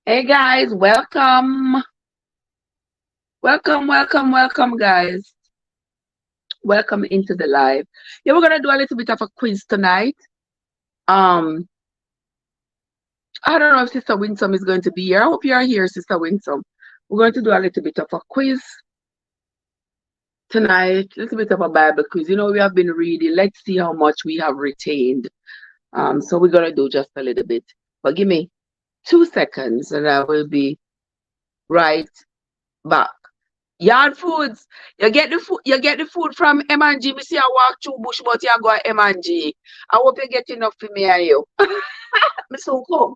Hey guys, welcome. Welcome, guys. Welcome into the live. Yeah, we're gonna do a little bit of a quiz tonight. Um, I don't know if Sister Winsome is going to be here. I hope you are here, Sister Winsome. We're going to do a little bit of a quiz tonight, a little bit of a Bible quiz. We have been reading. Let's see how much we have retained. So we're gonna do just a little bit. But give me 2 seconds and I will be right back. Yard foods. You get the food from M&G. Me see I walk through bush, but you go to M&G. I hope you get enough for me and you. Me so come.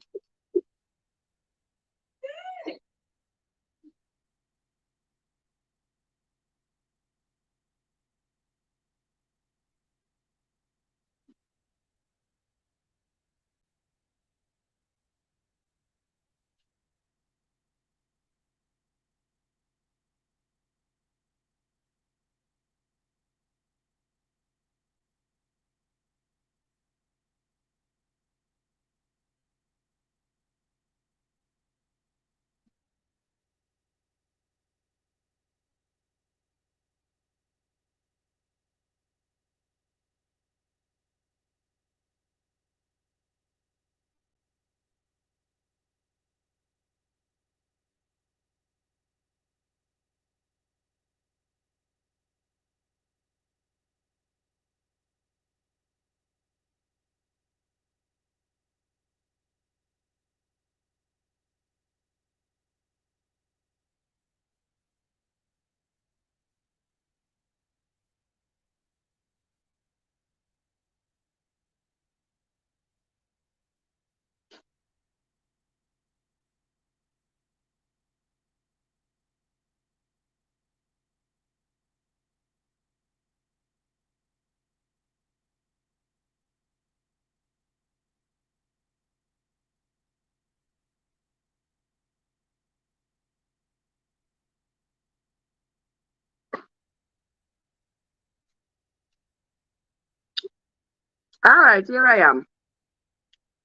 All right, here I am.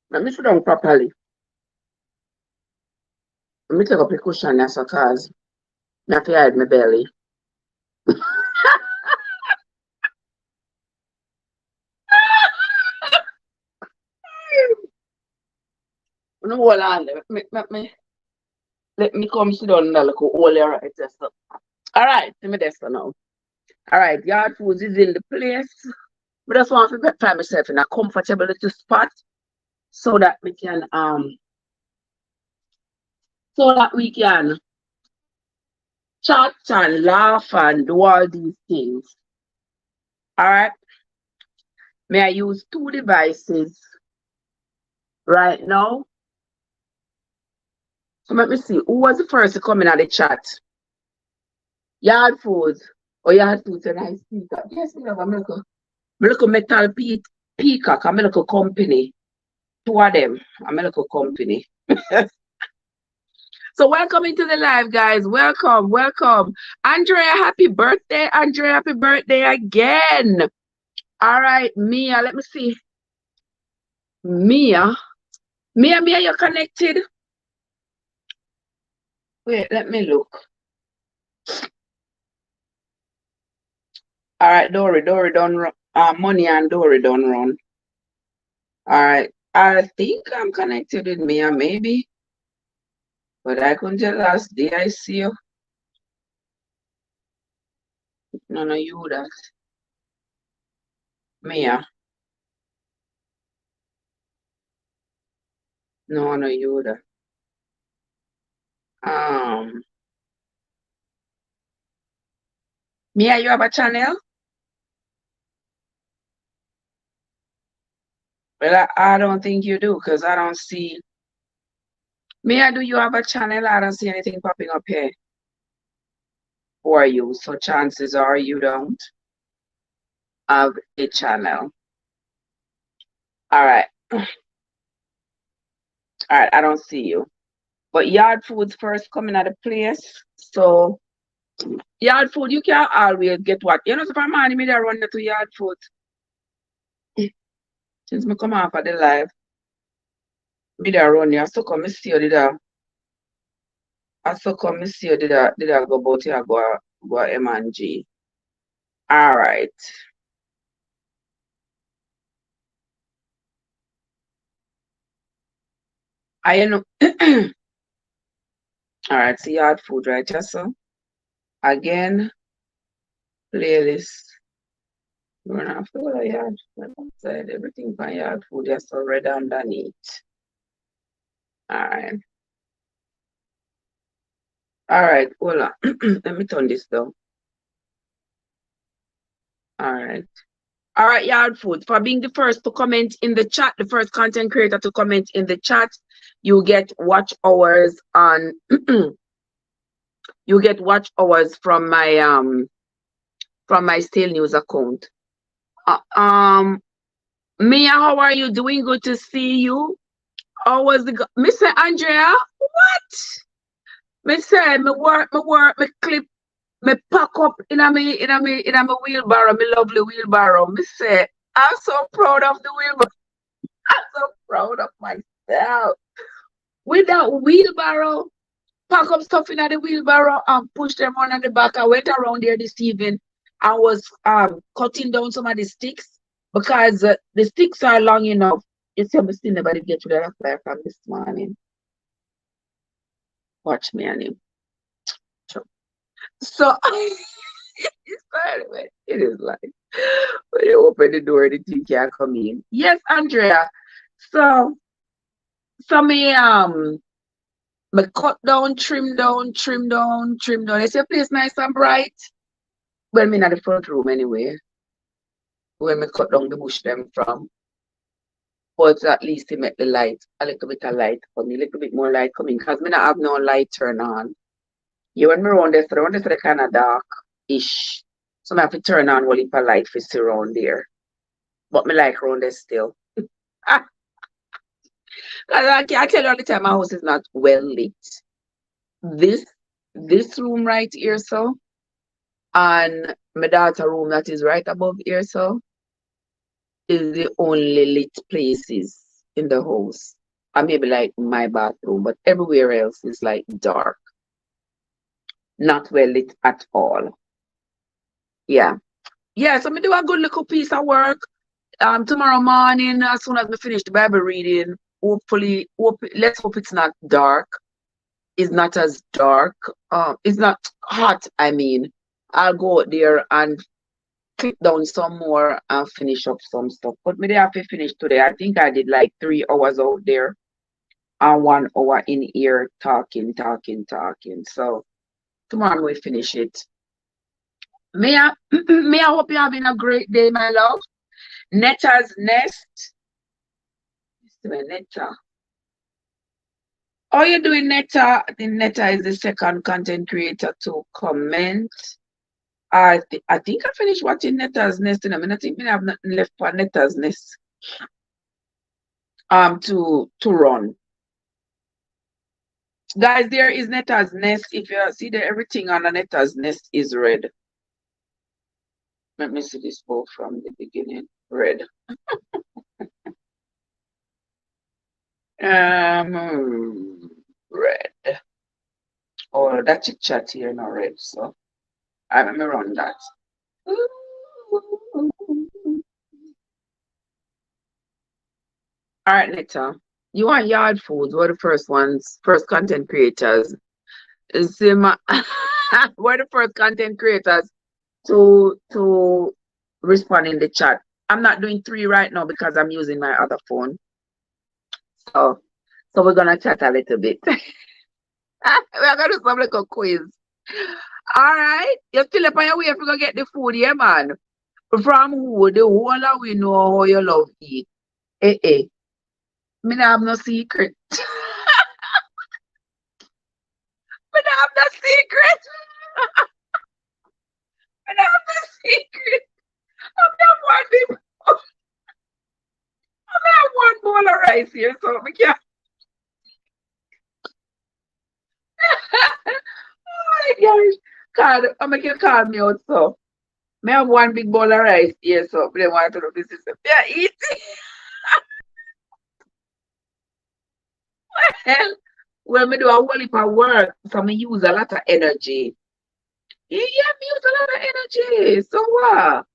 Let me sit down properly. Let me take up a cushion as a cause. I have to hide my belly. No, hold on. Let me come sit down in a little hole here right there. So. All right, let me desk now. All right, yard foods is in the place. But I just want to find myself in a comfortable little spot so that we can chat and laugh and do all these things. All right. May I use two devices right now? So let me see. Who was the first to come in at the chat? Yard foods. Oh, yard foods and I speaker. Yes, me have a little metal peacock. I'm a little company. Two of them. I'm a little company. So welcome into the live, guys. Welcome. Andrea, happy birthday. Andrea, happy birthday again. All right, Mia, let me see. Mia, you're connected? Wait, let me look. All right, Dory done run. Money and Dory done run. All right, I think I'm connected with Mia, maybe. But I couldn't tell last day I see you. No, you that. Mia. No, you that. Um, Mia, you have a channel? Well, I don't think you do because I don't see. Mia, do you have a channel? I don't see anything popping up here for you. So chances are you don't have a channel. All right. All right, I don't see you. But yard food's first coming at the place. So yard food, you can always get what? You know, so for money, me there run to yard food. Since me come off of the live, me there run here. So come me see you there. I so come and see you did I go about here go M&G. All right. I know all right, so yard food, right? Just so again, playlist. We're gonna have to go to yard food. Outside, everything from yard food, just so red underneath. All right. All right, hold on. Let me turn this down. All right. All right, Yard Food, for being the first to comment in the chat, the first content creator to comment in the chat, you get watch hours on you get watch hours from my Stale News account. Uh, um Mia, how are you doing? Good to see you. How was the Mr. Andrea? What? Me say me clip me pack up in a wheelbarrow, me lovely wheelbarrow. Me say I'm so proud of the wheelbarrow. I'm so proud of myself. With that wheelbarrow, pack up stuff in the wheelbarrow and push them on the back. I went around there this evening. I was cutting down some of the sticks because the sticks are long enough. You see, I'm still nobody get to the fire from this morning. Watch me and him. So, anyway, it is like when you open the door, the thing can come in. Yes, Andrea. So, me cut down, trim down, trim down, trim down. Is your place nice and bright? Well, me in the front room anyway, where me cut down the bush them from. But at least to make the light, a little bit of light for me, a little bit more light coming, because me not have no light turn on. You when me around this kind of dark-ish. So I have to turn on one heap of light for see around there. But me like around there still. Because I tell you all the time, my house is not well lit. This this room right here, so, and my daughter room that is right above here, so, is the only lit places in the house. And maybe like my bathroom, but everywhere else is like dark, not well lit at all. Yeah. Yeah, so me do a good little piece of work. Tomorrow morning, as soon as we finish the Bible reading, let's hope it's not dark. It's not as dark. It's not hot, I mean. I'll go out there and clip down some more and finish up some stuff. But maybe have to finish today. I think I did like 3 hours out there and 1 hour in here talking, talking, talking. So tomorrow we finish it. May I may I hope you're having a great day, my love. Netta's Nest. Netta. How you doing, Netta? I think Netta is the second content creator to comment. I think I finished watching Netta's Nest, and I mean I think we have nothing left for Netta's Nest to run. Guys, there is Netta's Nest. If you see that everything on Netta's Nest is red. Let me see this both from the beginning. Red. Red. Oh, that chit chat here not red, so I'm gonna run that. All right, Netta. You want Yard Foods? We're the first ones, first content creators. We're the first content creators to respond in the chat. I'm not doing 3 right now because I'm using my other phone. So we're gonna chat a little bit. We're gonna do some little quiz. All right, you still up on your way if you go get the food, yeah, man. From who? The whole of we know how you love eat. Me not have no secret. Me not have no secret. Me not have no secret. I'm not one big. I'm not one bowl of rice here, so we can't. Oh my gosh. God, I'm make you call me out, so. Me have one big bowl of rice here, so they want to know this is yeah, eat. Well, when me do a whole heap of work, so me use a lot of energy. Yeah, me use a lot of energy. So what?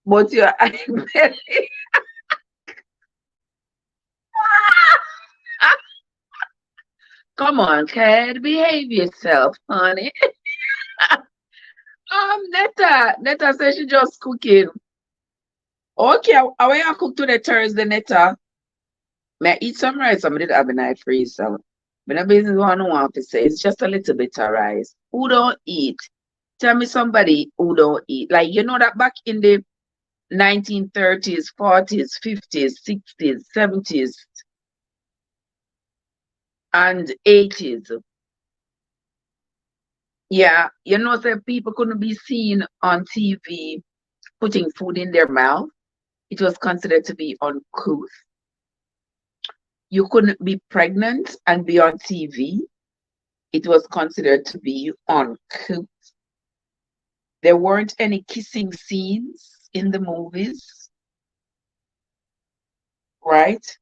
But yeah, come on, kid, behave yourself, honey. Netta says she just cooking. Okay, how are you cook today Thursday, Netta? May I eat some rice? I'm gonna have a nice freeze. So, but no business one want to say it's just a little bit of rice. Who don't eat? Tell me somebody who don't eat. Like you know that back in the 1930s, 40s, 50s, 60s, 70s, and 80s. Yeah, you know, that people couldn't be seen on TV putting food in their mouth. It was considered to be uncouth. You couldn't be pregnant and be on TV. It was considered to be uncouth. There weren't any kissing scenes in the movies, right?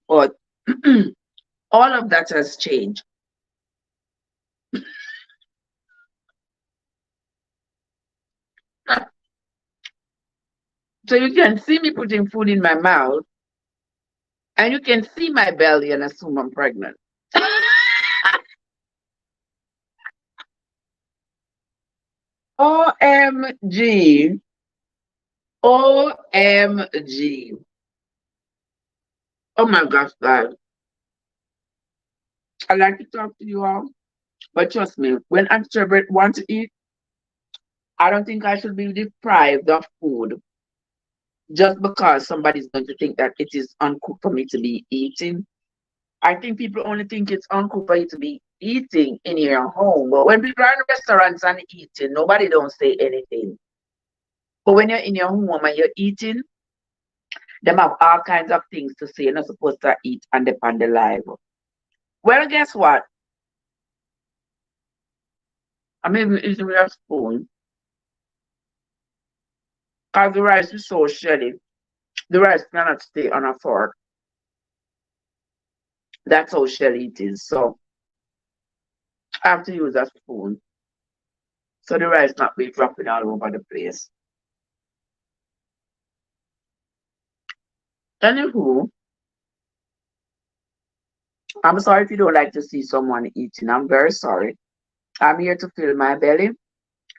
But all of that has changed. So you can see me putting food in my mouth, and you can see my belly and assume I'm pregnant. OMG. OMG. Oh my gosh, guys. I like to talk to you all, but trust me, when extrovert want to eat, I don't think I should be deprived of food just because somebody's going to think that it is uncooked for me to be eating. I think people only think it's uncooked for you to be eating in your home. But when people are in restaurants and eating, nobody don't say anything. But when you're in your home and you're eating, them have all kinds of things to say. You're not supposed to eat and depend the live. Well, guess what? I'm even eating with a spoon because the rice is so shelly. The rice cannot stay on a fork. That's how shelly it is. So I have to use a spoon. So the rice not be dropping all over the place. Anywho, I'm sorry if you don't like to see someone eating. I'm very sorry. I'm here to fill my belly,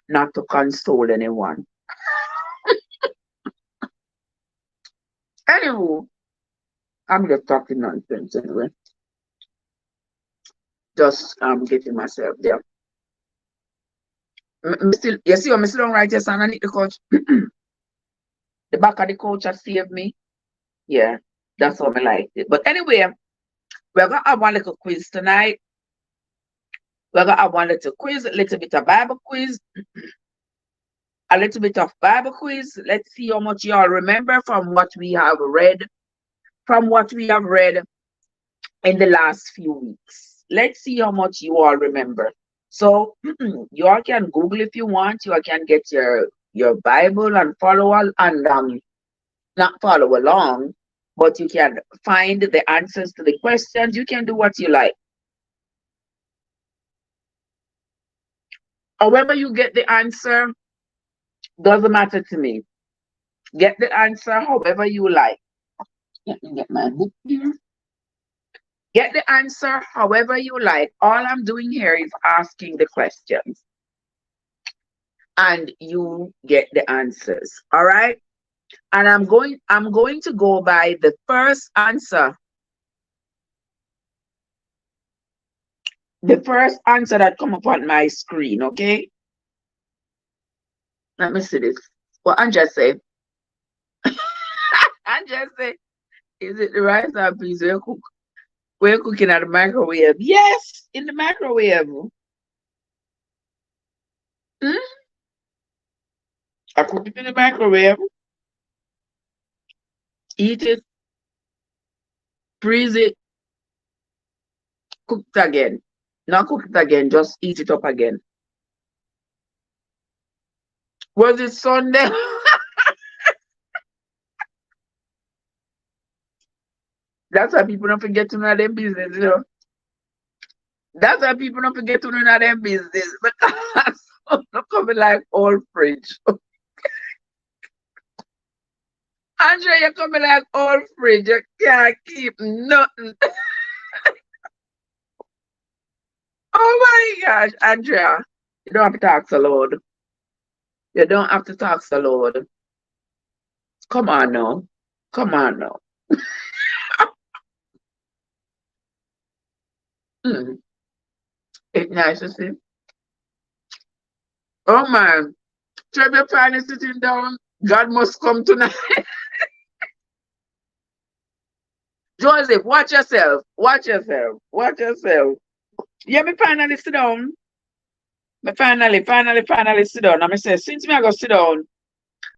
not to console anyone. Anywho, I'm just talking nonsense anyway. Just getting myself there. Still, you see, I'm still on right here, son. I need the couch. The back of the couch has saved me. Yeah, that's how I like it. But anyway, we're gonna have one little quiz tonight. We're gonna have one little quiz, a little bit of Bible quiz, a little bit of Bible quiz. Let's see how much y'all remember from what we have read, in the last few weeks. Let's see how much you all remember. So you all can Google if you want. You all can get your Bible and not follow along, but you can find the answers to the questions. You can do what you like. However you get the answer, doesn't matter to me. Get the answer however you like. Let me get my book here. Get the answer however you like. All I'm doing here is asking the questions. And you get the answers. All right? And I'm going to go by the first answer. The first answer that come up on my screen, okay? Let me see this. What Anja say? Anja say, is it the rice or peas we're cook? We're cooking at the microwave. Yes, in the microwave. Hmm? I cook it in the microwave. Eat it, freeze it, cook it again. Not cook it again, just eat it up again. Was it Sunday? That's why people don't forget to know their business, you know. That's why people don't forget to know their business. Because I'm coming like old fridge. Andrea, you're coming like old fridge. You can't keep nothing. Oh my gosh, Andrea. You don't have to talk so loud. You don't have to talk so loud. Come on now. Come on now. Mm. It's nice to see. Oh man. Trevor finally sitting down. God must come tonight. Joseph, watch yourself. Watch yourself. Watch yourself. Yeah, me finally sit down. Me finally sit down. And I say, since me I go sit down,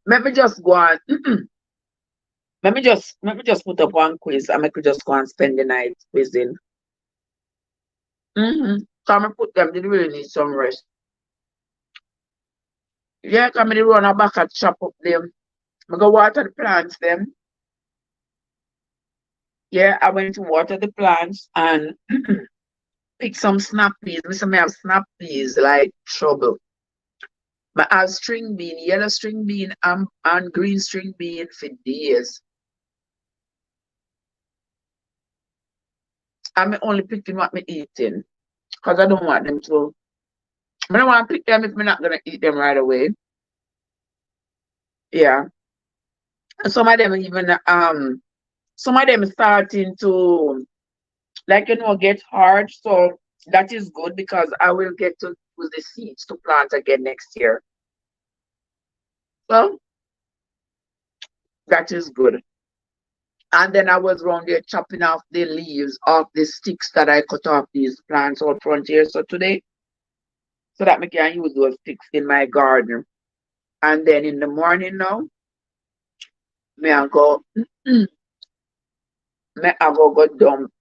let me just go on. let me just put up one quiz and I could just go and spend the night quizzing. So I'm gonna put them, they really need some rest. Yeah, come me run a back and chop up them. I go water the plants them. Yeah, I went to water the plants and pick some snap peas. Me say me have snap peas like trouble. But I have string bean, yellow string bean, and green string bean for days. I'm only picking what me eating. Because I don't want them to. I don't want to pick them if I'm not gonna eat them right away. Yeah. And some of them even some of them starting to get hard. So that is good because I will get to use the seeds to plant again next year. So that is good. And then I was around there chopping off the leaves off the sticks that I cut off these plants out front here. So today, so that I can use those sticks in my garden. And then in the morning now, me I go me I go dump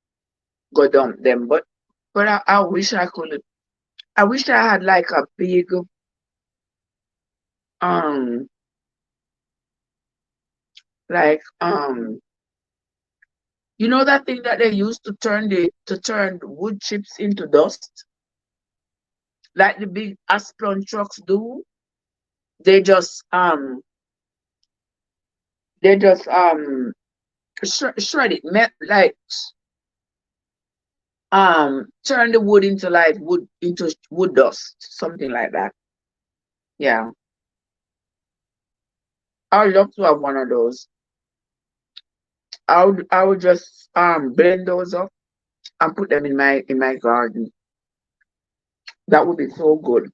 them. But I wish I could. I wish I had like a big um like you know that thing that they used to turn wood chips into dust, like the big Asplund trucks do. They just um they just shred it, like turn the wood into like wood dust, something like that. Yeah, I would love to have one of those. I would just blend those up and put them in my garden. That would be so good.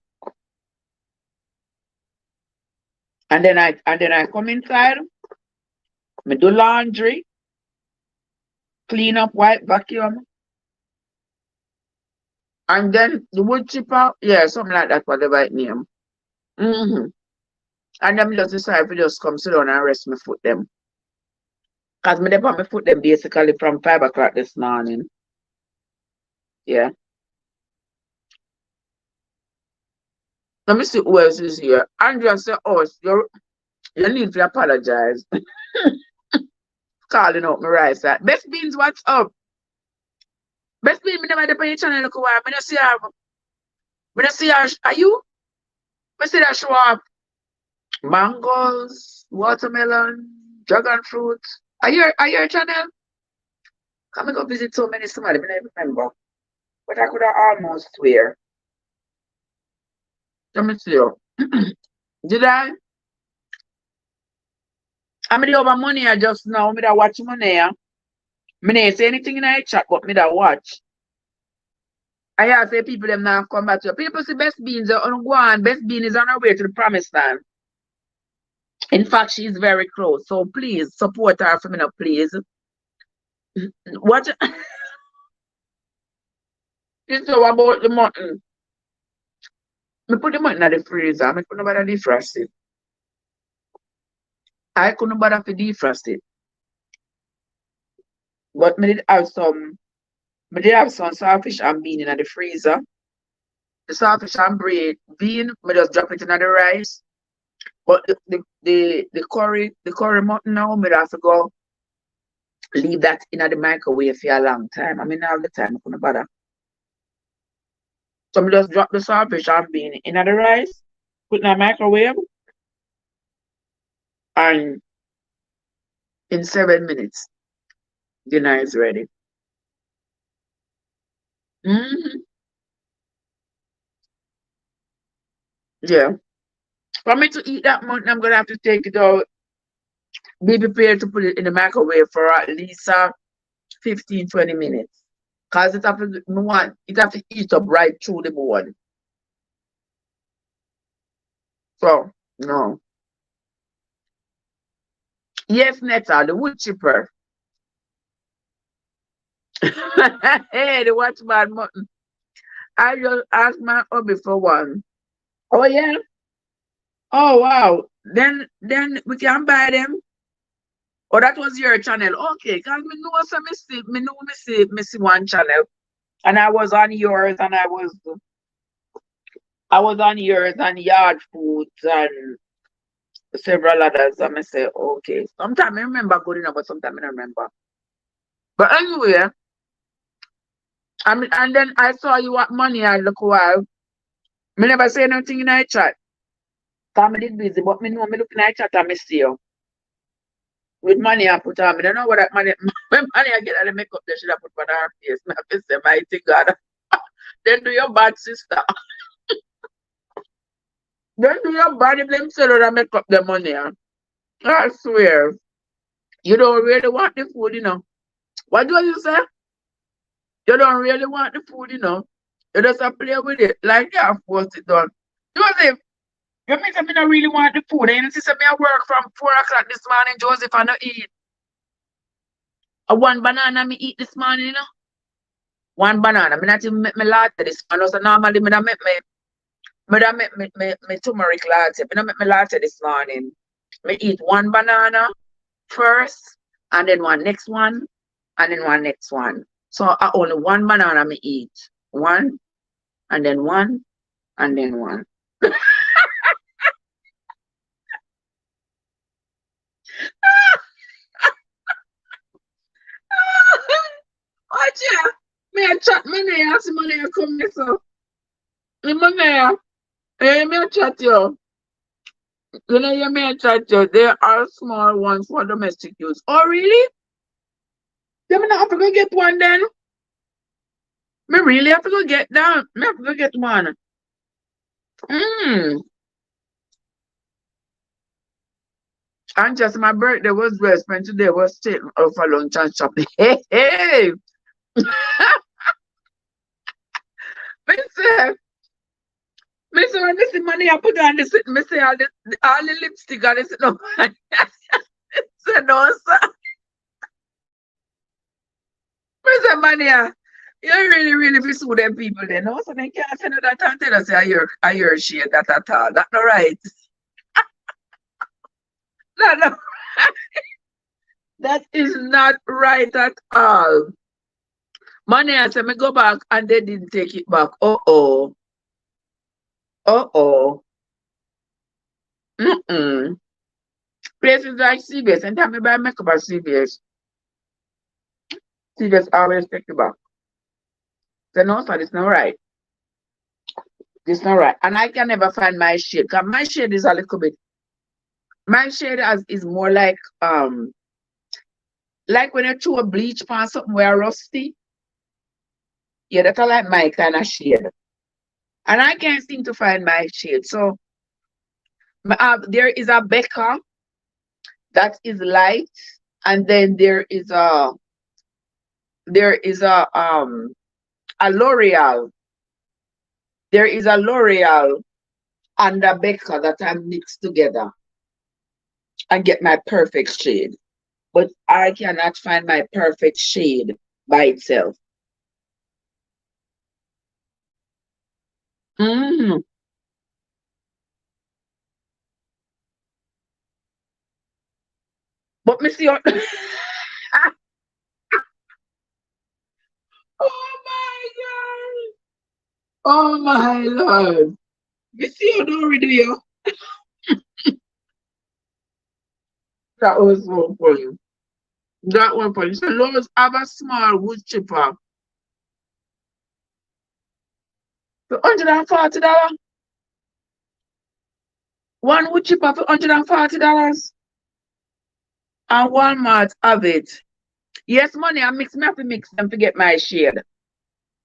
And then I come inside, me do laundry, clean up, wipe, vacuum, and then the wood chipper, yeah, something like that, whatever it name. Mm-hmm. And then me just decide to just come sit down and rest my foot them. Cause me dey put my foot them basically from 5 o'clock this morning. Yeah. Let me see who else is here. Andrea said, "Oh, you need to apologize." Calling out my rice. Best Beans, what's up? Best Beans, me never dey on your channel look a while. Me not see her. Me not see her. Are you? Me see that show up. Mangoes, watermelon, dragon fruit. Are you your channel? Come and go visit so many somebody, I don't remember. But I could have almost swear. Let me see you. Did I? I made over money I just now. Me da watch money. Me didn't say anything in the chat, but me da watch. I hear say people them now come back to you. People see Best Beans on go on. Best Bean is on her way to the promised land. In fact, she is very close. So please support her for me now, please. What this so about the mutton? Me put the mutton in the freezer. Me couldn't bother defrost it. I couldn't bother to defrost it. But me did have some saltfish and bean in the freezer. The saltfish and bean, me just drop it in the rice. But the curry mutton now, me have to go leave that in the microwave for a long time. I mean, all the time, I couldn't bother. So I just drop the saltfish and bean in the rice, put in the microwave, and in 7 minutes, dinner is ready. Hmm. Yeah. For me to eat that much, I'm gonna have to take it out, be prepared to put it in the microwave for at least 15, 20 minutes. Cause it have to eat up right through the bone. So no. Yes, Netta, the wood chipper. Hey, the watchman mutton. I just asked my hubby for one. Oh yeah. Oh wow. Then we can buy them. Oh, that was your channel. Okay, cause me know so me see one channel. And I was on yours and yard foods and several others. And I say, okay. Sometimes I remember good enough, but sometimes I don't remember. But anyway, I mean, and then I saw you at money I look a while. Me never say nothing in our chat. Cause me did busy, but me know me look in our chat and me see you. With money I put on. I don't know what that money when money I get at the makeup they should have put on her face. Me have to say, mighty God. Then do your bad sister. Then do your bad if them sell her make up the money. I swear. You don't really want the food, you know. What do you say? You don't really want the food, you know. You just have to play with it. Like you have forced it done. Joseph, you mean I don't really want the food. And you see me I work from 4 o'clock this morning, Joseph, I don't eat. A one banana me eat this morning, you know. One banana. Me not even make me latte this morning. So normally me don't make me turmeric latte. Me don't make me latte this morning. Me eat one banana first, and then one next one, and then one next one. So I only one banana me eat. One, and then one, and then one. Watch ya. Me a chat me there, see money come here so. Me money, me a chat you. You know you me a chat you. There are small ones for domestic use. Oh really? Then me not have to go get one then. Me really have to go get that. Me have to go get one. Mm. And just my birthday was well spent today. Was taking out for lunch and shopping. Hey, hey. Me say, me say when this money I put on this, me say all the lipstick and this no. Say no, sir. Me say money, you really, really be sue them people then. No, so they can't say no that and tell us I hear shit that at all. That's not right. No, no. That is not right at all. Money, I said, me go back and they didn't take it back. Uh-oh. Uh-oh. Mm-mm. Places like CVS, and tell me buy makeup at CVS. CVS always take it back. So no, sir, it's not right. It's not right. And I can never find my shade. Cause my shade is a little bit my shade is more like when you throw a bleach pan something where rusty. Yeah, that's like my kind of shade. And I can't seem to find my shade. So there is a Becca that is light, and then there is a L'Oreal. There is a L'Oreal and a Becca that I mix together and get my perfect shade. But I cannot find my perfect shade by itself. Mm. But me see, oh my God. Oh my Lord. You see how don't read you? That was so funny. That one for you. So Lowe's have a small wood chipper for $140. One wood chipper for $140. And Walmart have it. Yes, money, me have to mix them to get my shade.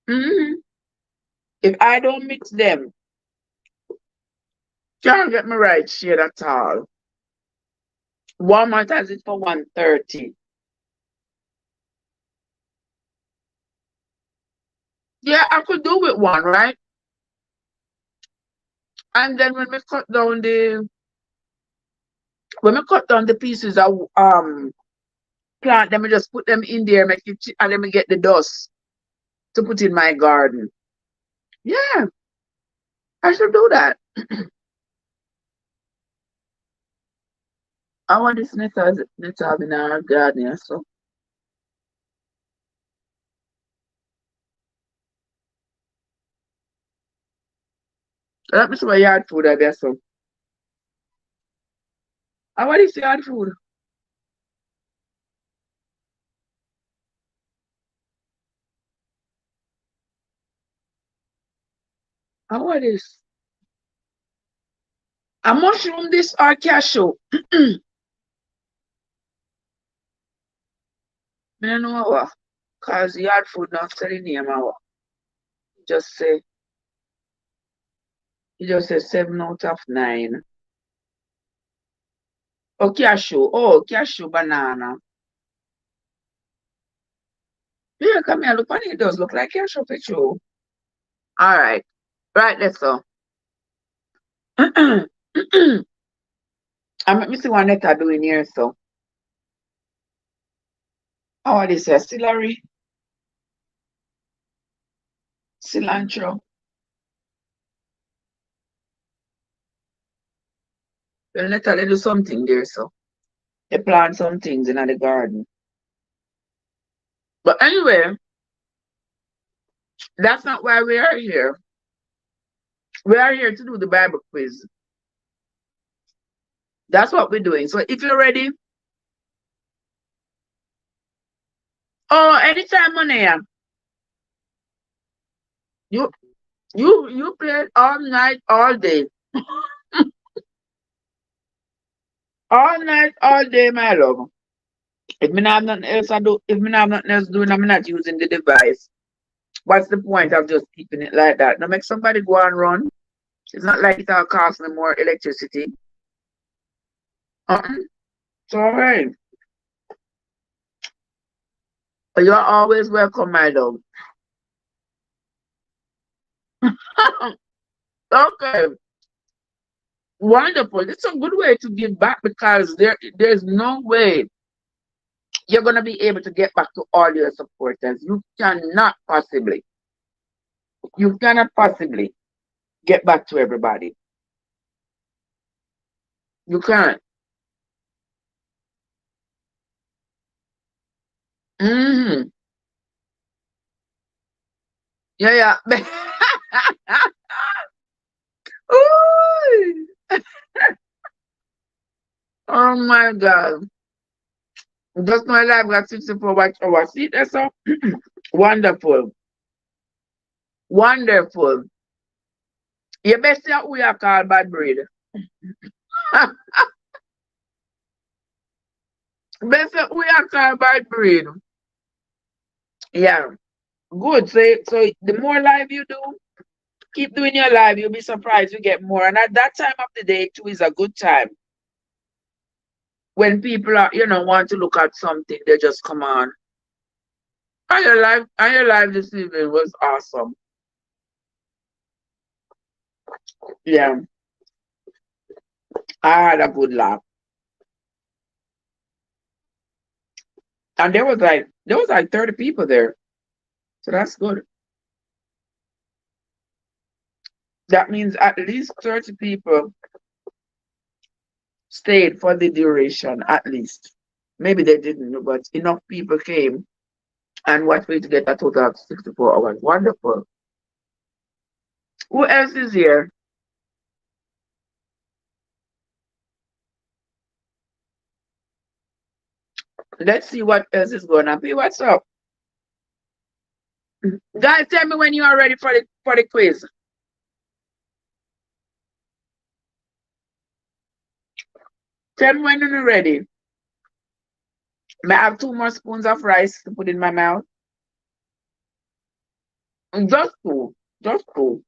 hmm If I don't mix them, can't get my right shade at all. Walmart has it for 130. Yeah, I could do with one, right? And then when we cut down the pieces of plant, then we just put them in there, and then we get the dust to put in my garden. Yeah, I should do that. I want this net have in our garden, yeah, so let me see what yard food I there so. I want this yard food. I want this. A mushroom this or cashew. I don't know what. Cause yard food not selling name what. Just say you just say 7 out of 9. Oh cashew. Oh cashew banana. Yeah, come here, look on it does look like cashew for sure. Alright. Right there so. I let me see what Netta doing here so. Oh this is celery, cilantro. Well Netta they do something there so. They plant some things in the garden. But anyway, that's not why we are here. We are here to do the Bible quiz. That's what we're doing. So if you're ready, oh, anytime money, you you play all night, all day, all night, all day, my love. If me not have nothing else I do, if me not have nothing else doing, I'm not using the device. What's the point of just keeping it like that? Now make somebody go and run. It's not like it'll cost me more electricity. It's all right. You're always welcome, my love. Okay, wonderful. It's a good way to give back because there's no way you're gonna be able to get back to all your supporters. You cannot possibly get back to everybody. You can't. hmm Yeah, yeah. Ooh. Oh my God. Just my life got 64 watch hours. See, that's so wonderful. Wonderful. You best say who you call bad breed. Best say who you call bad breed. Yeah. Good. So the more live you do, keep doing your live, you'll be surprised you get more. And at that time of the day too is a good time. When people are, want to look at something, they just come on. And your live this evening was awesome. Yeah, I had a good laugh. And there was like 30 people there. So that's good. That means at least 30 people stayed for the duration, at least. Maybe they didn't, but enough people came and watched me to get a total of 64 hours. Wonderful. Who else is here? Let's see what else is going on. P, what's up? Guys, tell me when you are ready for the quiz. Tell me when you're ready. May I have 2 more spoons of rice to put in my mouth? Just two. Just two.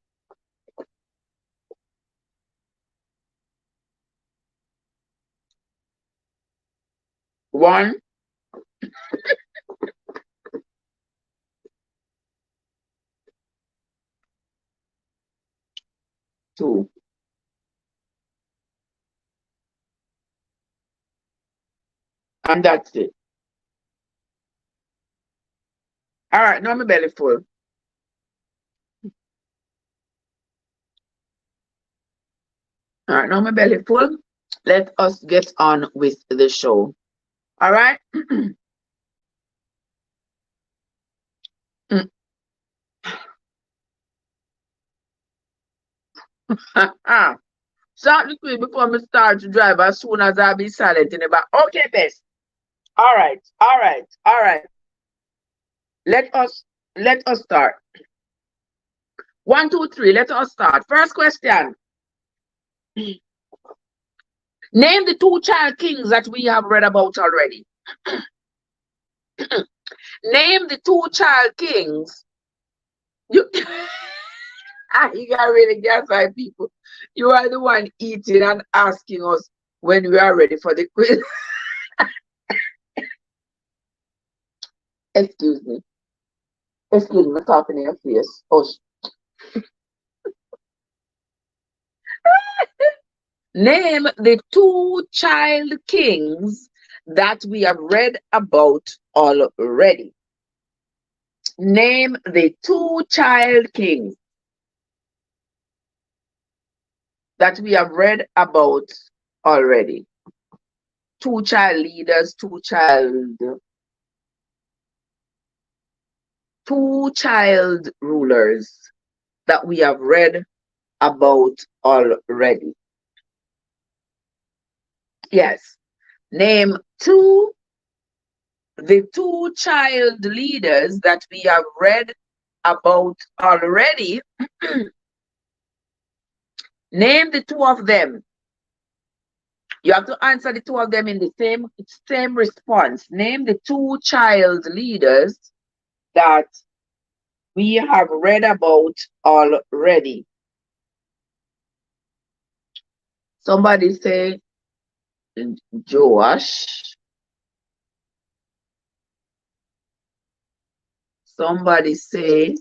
One, two. And that's it. All right, now my belly full. All right, now my belly full. Let us get on with the show. All right. Start the quiz before me start to drive as soon as I be silent in the back. Okay, best. All right, all right, all right. Let us start. 1, 2, 3. Let us start. First question. Name the 2 child kings that we have read about already. Name the 2 child kings. You, you got really gaslight people. You are the one eating and asking us when we are ready for the quiz. Excuse me. Excuse me, talking in your face. Oh, name the 2 child kings that we have read about already. Name the 2 child kings that we have read about already. 2 child leaders, 2 child rulers that we have read about already. Yes. Name the 2 child leaders that we have read about already. Name the 2 of them. You have to answer the 2 of them in the same response. Name the 2 child leaders that we have read about already. Somebody say Joash. Somebody say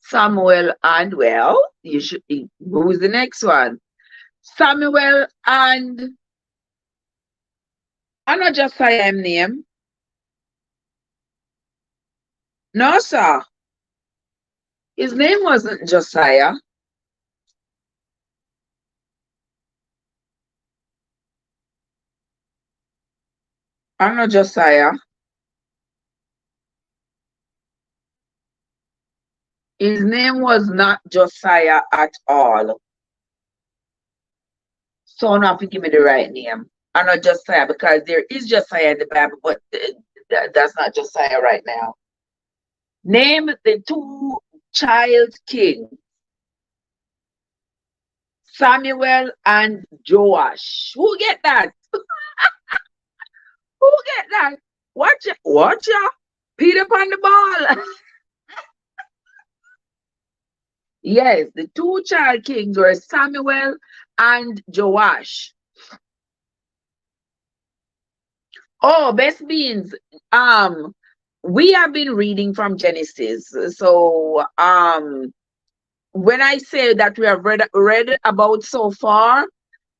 Samuel and who's the next one? Samuel and I not just say him name. No, sir. His name wasn't Josiah. I'm not Josiah. His name was not Josiah at all. So now have to give me the right name. I'm not Josiah because there is Josiah in the Bible, but that's not Josiah right now. Name the 2 child kings. Samuel and Joash. Who get that? Who get that? Watch ya. Peter on the ball. Yes, the 2 child kings were Samuel and Joash. Oh, best beans. We have been reading from Genesis. So when I say that we have read about so far,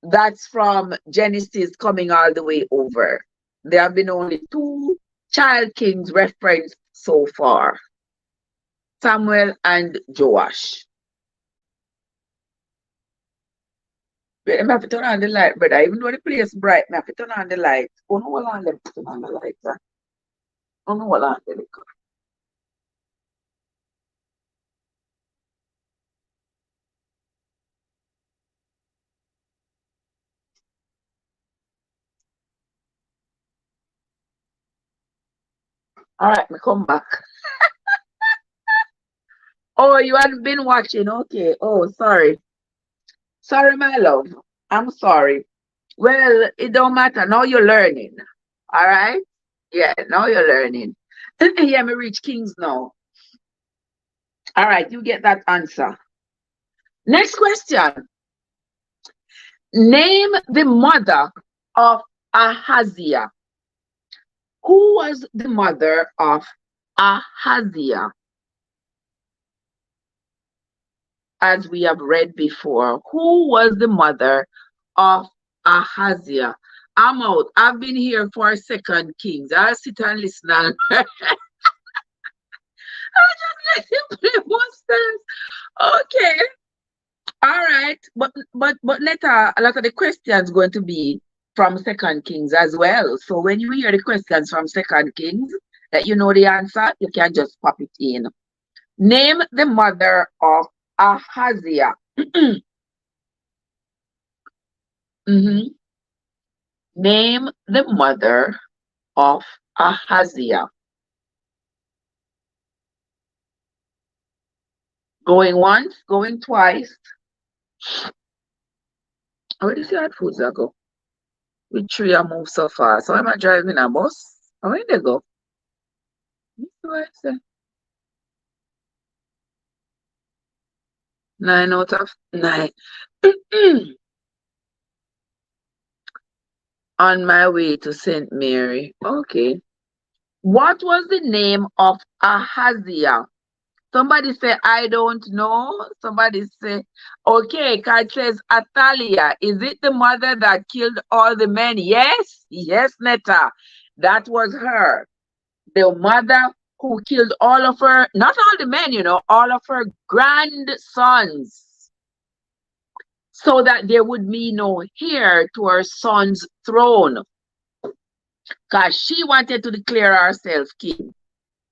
that's from Genesis coming all the way over. There have been only 2 child kings referenced so far. Samuel and Joash. Wait, I have to turn on the light, brother. Even though the place bright, I have to turn on the light. Oh, no, hold on, let me turn on the light. Oh, no, hold on, let me go. All right, me come back. Oh, you hadn't been watching. Okay. Oh, sorry. Sorry, my love. I'm sorry. Well, it don't matter. Now you're learning. All right? Yeah, now you're learning. Yeah, me reach Kings now. All right, you get that answer. Next question. Name the mother of Ahaziah. Who was the mother of Ahaziah? As we have read before, who was the mother of Ahaziah? I'm out. I've been here for Second Kings. I'll sit and listen and I just let him play monsters. Okay. All right. But later a lot of the questions going to be from Second Kings as well. So when you hear the questions from Second Kings that you know the answer, you can just pop it in. Name the mother of Ahaziah. Mhm. Name the mother of Ahaziah. Going once, going twice. Where do you see that foods I go? Which tree I move so far? So am I driving a bus? Where they go? What is it? 9 out of 9. On my way to St. Mary. Okay. What was the name of Ahaziah? Somebody say, I don't know. Somebody say, okay, Card says Athaliah. Is it the mother that killed all the men? Yes, yes, Netta. That was her. The mother who killed all of her, not all the men, all of her grandsons, so that there would be no heir to her son's throne. Because she wanted to declare herself king.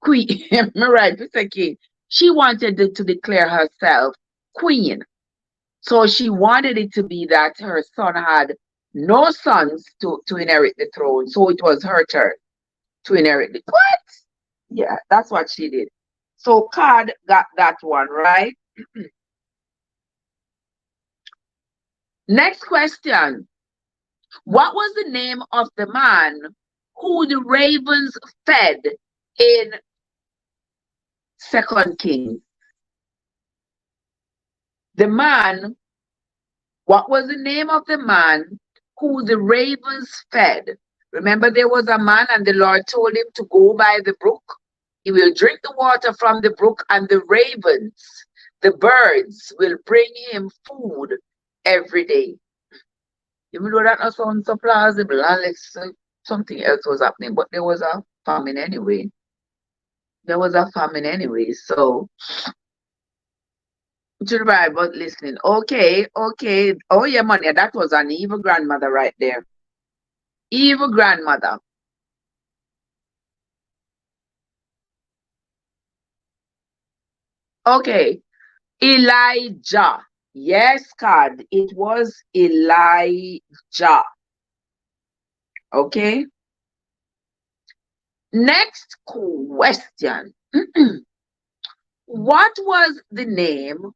Queen, am I right, Mr. King? She wanted to declare herself queen. So she wanted it to be that her son had no sons to inherit the throne. So it was her turn to inherit the what? Yeah, that's what she did. So Card got that one, right? Next question. What was the name of the man who the ravens fed in Second Kings? The man, what was the name of the man who the ravens fed? Remember, there was a man, and the Lord told him to go by the brook. He will drink the water from the brook, and the ravens, the birds, will bring him food every day. Even though that not sounds so plausible, unless something else was happening, but there was a famine anyway. There was a famine anyway, so to the Bible listening. Okay, okay. Oh yeah, money. That was an evil grandmother right there. Evil grandmother. Okay. Elijah. Yes, God. It was Elijah. Okay. Next question. What was the name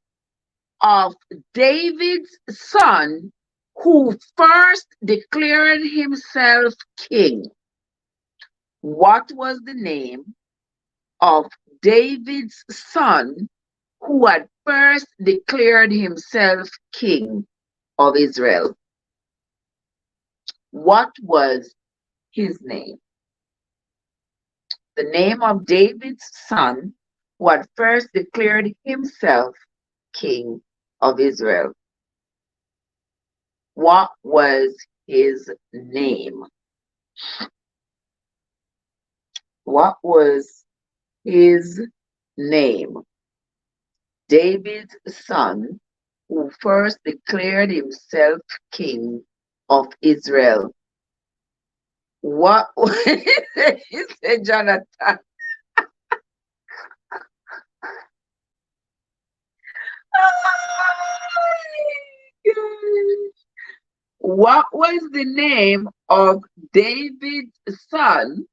of David's son who first declared himself king? What was the name of David's son who had first declared himself king of Israel? What was his name? The name of David's son who had first declared himself king of Israel. What was his name? What was his name? David's son who first declared himself king of Israel. What he said, Jonathan? What was the name of David's son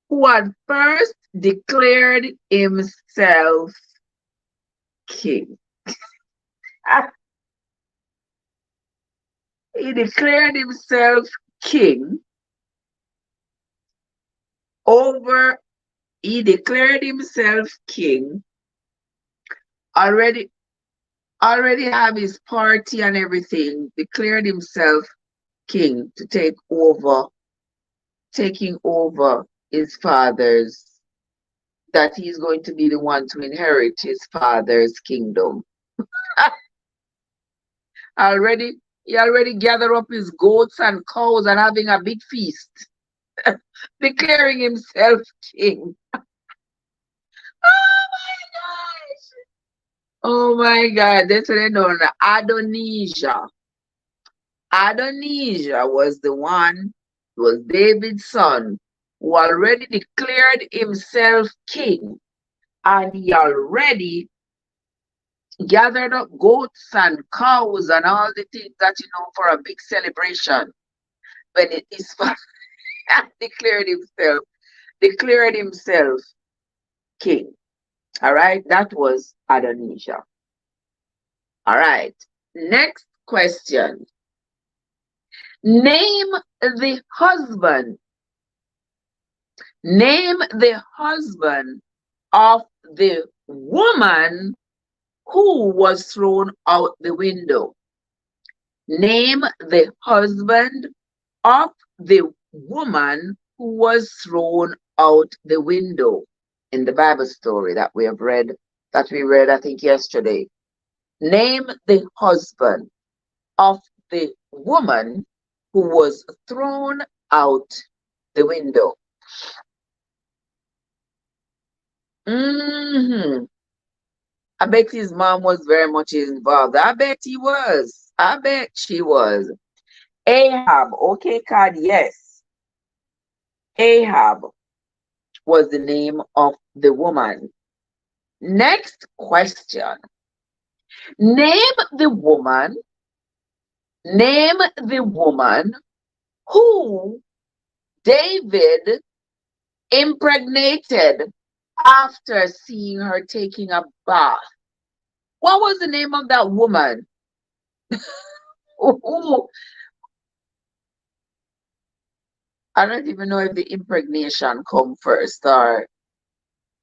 who had first declared himself king. He declared himself king over, he declared himself king, already have his party and everything, declared himself king to taking over his father's, that he's going to be the one to inherit his father's kingdom. Already, he already gathered up his goats and cows and having a big feast, declaring himself king. Oh my gosh! Oh my God, that's what I know. Adonijah. Adonijah was the one, was David's son, who already declared himself king, and he already gathered up goats and cows and all the things that you know for a big celebration. When his father declared himself king. All right, that was Adonijah. All right, next question. Name the husband. Name the husband of the woman who was thrown out the window. Name the husband of the woman who was thrown out the window in the Bible story that we read, I think, yesterday. Name the husband of the woman who was thrown out the window. I bet his mom was very much involved. I bet he was. I bet she was. Ahab. Okay, card, yes. Ahab was the name of the woman. Next question. Name the woman who David impregnated after seeing her taking a bath. What was the name of that woman? I don't even know if the impregnation come first or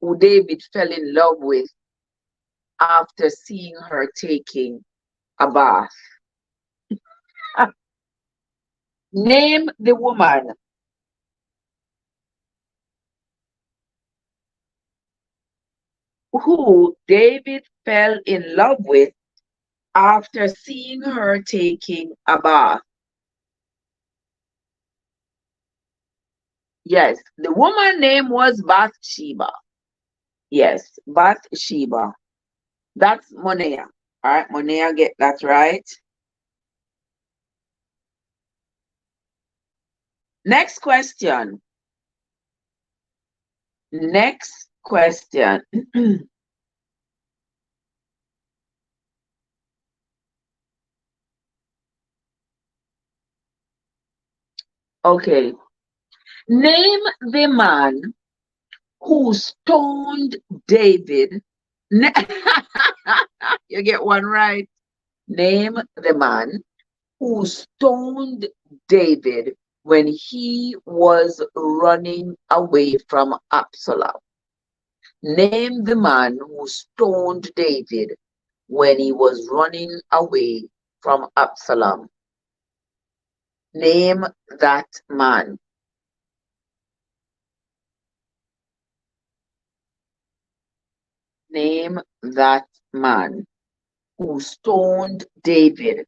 who David fell in love with after seeing her taking a bath. Name the woman. Who David fell in love with after seeing her taking a bath. Yes, the woman name was Bathsheba. Yes, Bathsheba. That's Monea. All right, Monea, get that right. Next question. Next question. Okay. Name the man who stoned David. You get one right. Name the man who stoned David when he was running away from Absalom. Name the man who stoned David when he was running away from Absalom. Name that man. Name that man who stoned David.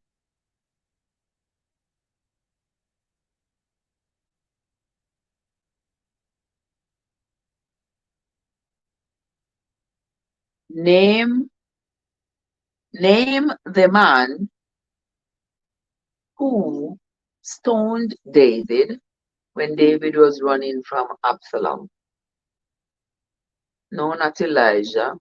Name the man who stoned David when David was running from Absalom. No, not Elijah.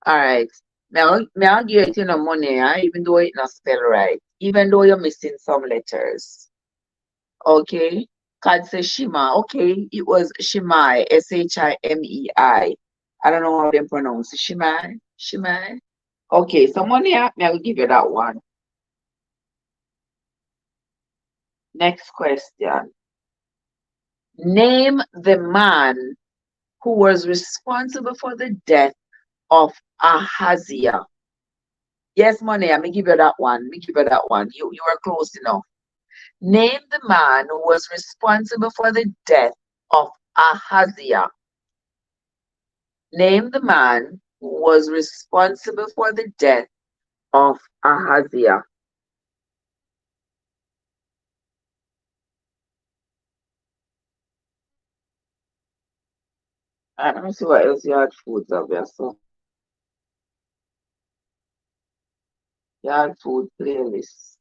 All right. May I give you no money, even though it's not spelled right, even though you're missing some letters. Okay? God says Shima. Okay, it was Shimei, Shimei. I don't know how they pronounce it. Shimei, Shimei. Okay, someone here, me, I will give you that one. Next question. Name the man who was responsible for the death of Ahaziah. Yes, money, I may give you that one. Me give you that one. You were close enough. Name the man who was responsible for the death of Ahaziah. Name the man who was responsible for the death of Ahaziah. Let me see what else you had foods of there. So you had food playlist.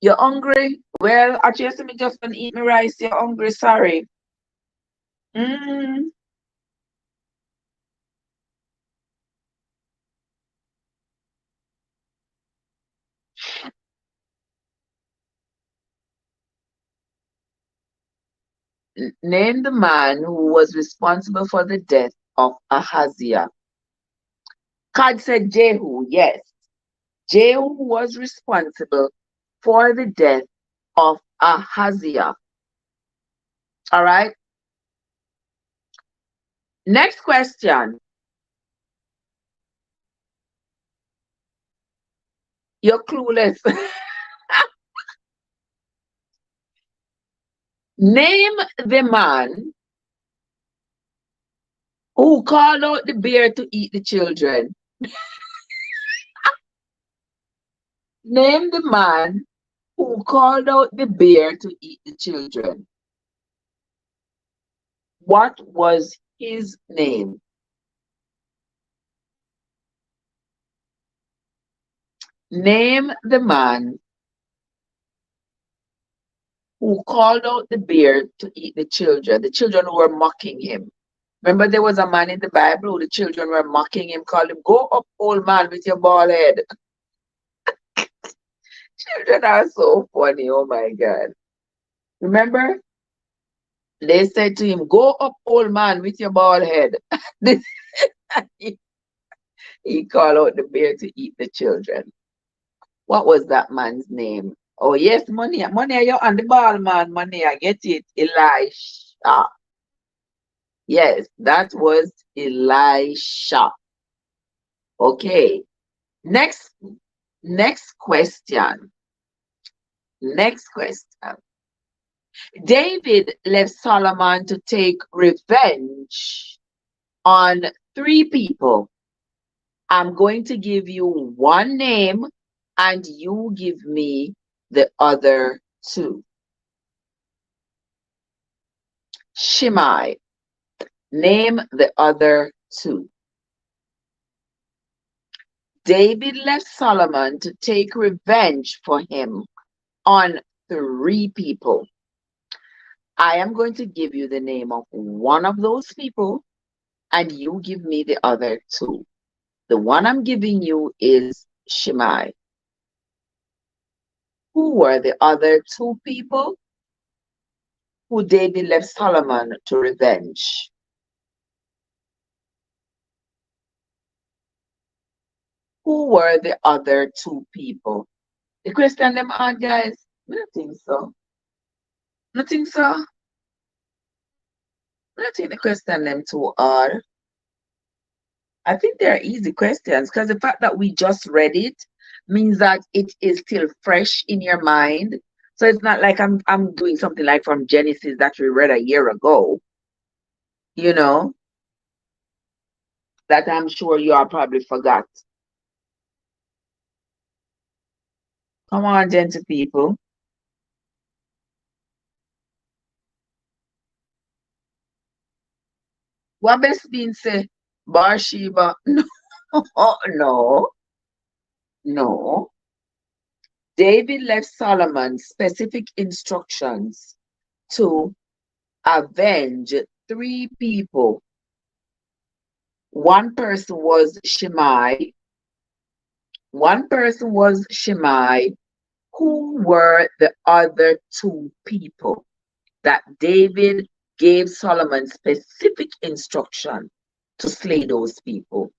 You're hungry? Well, I just me just gonna eat my rice. You're hungry, sorry. Mm. Name the man who was responsible for the death of Ahaziah. God said Jehu, yes. Jehu was responsible for the death of Ahaziah. All right. Next question. You're clueless. Name the man who called out the bear to eat the children. Name the man who called out the bear to eat the children. What was his name? Name the man who called out the bear to eat the children who were mocking him. Remember, there was a man in the Bible who the children were mocking him, called him, "Go up, old man, with your bald head." Children are so funny. Oh my God. Remember, they said to him, "Go up, old man, with your bald head." He called out the bear to eat the children. What was that man's name? Oh, yes, money. Money, you're on the ball, man. Money, I get it. Elisha. Yes, that was Elisha. Okay. Next, next question. Next question. David left Solomon to take revenge on three people. I'm going to give you one name and you give me the other two. Shimei. Name the other two. David left Solomon to take revenge for him on three people. I am going to give you the name of one of those people and you give me the other two. The one I'm giving you is Shimei. Who were the other two people who David left Solomon to revenge? Who were the other two people? The question them are, guys? I don't think so. Nothing so. I don't think the question them too hard. I think they're easy questions because the fact that we just read it means that it is still fresh in your mind. So it's not like I'm doing something like from Genesis that we read a year ago, you know, that I'm sure you all probably forgot. Come on, gentle people. What best being say? Bathsheba? No, no, no. David left Solomon specific instructions to avenge three people. One person was Shimei, One person was Shimei. Who were the other two people that David gave Solomon specific instruction to slay those people?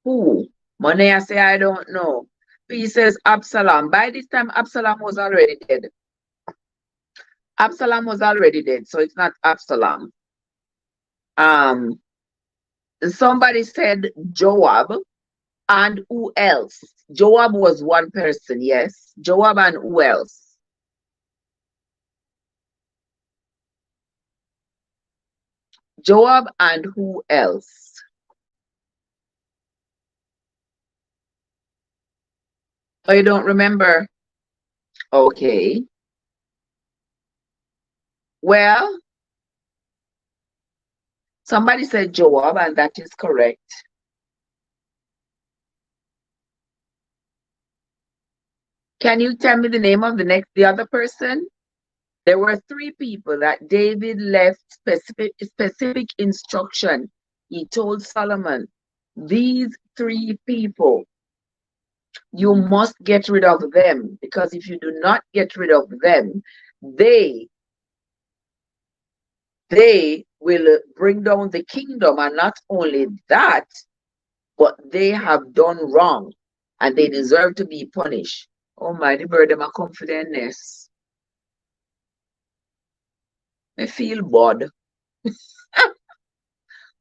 Who? Monea say, I don't know. He says Absalom. By this time, Absalom was already dead. Absalom was already dead, so it's not Absalom. Um, somebody said Joab, and who else? Joab was one person, yes. Joab and who else? Joab and who else? Oh, you don't remember? Okay. Well, somebody said Joab, and that is correct. Can you tell me the name of the other person? There were three people that David left specific instruction. He told Solomon, these three people, you must get rid of them, because if you do not get rid of them, they will bring down the kingdom. And not only that, but they have done wrong and they deserve to be punished. Oh my, the bird them a confidentness. I feel bored.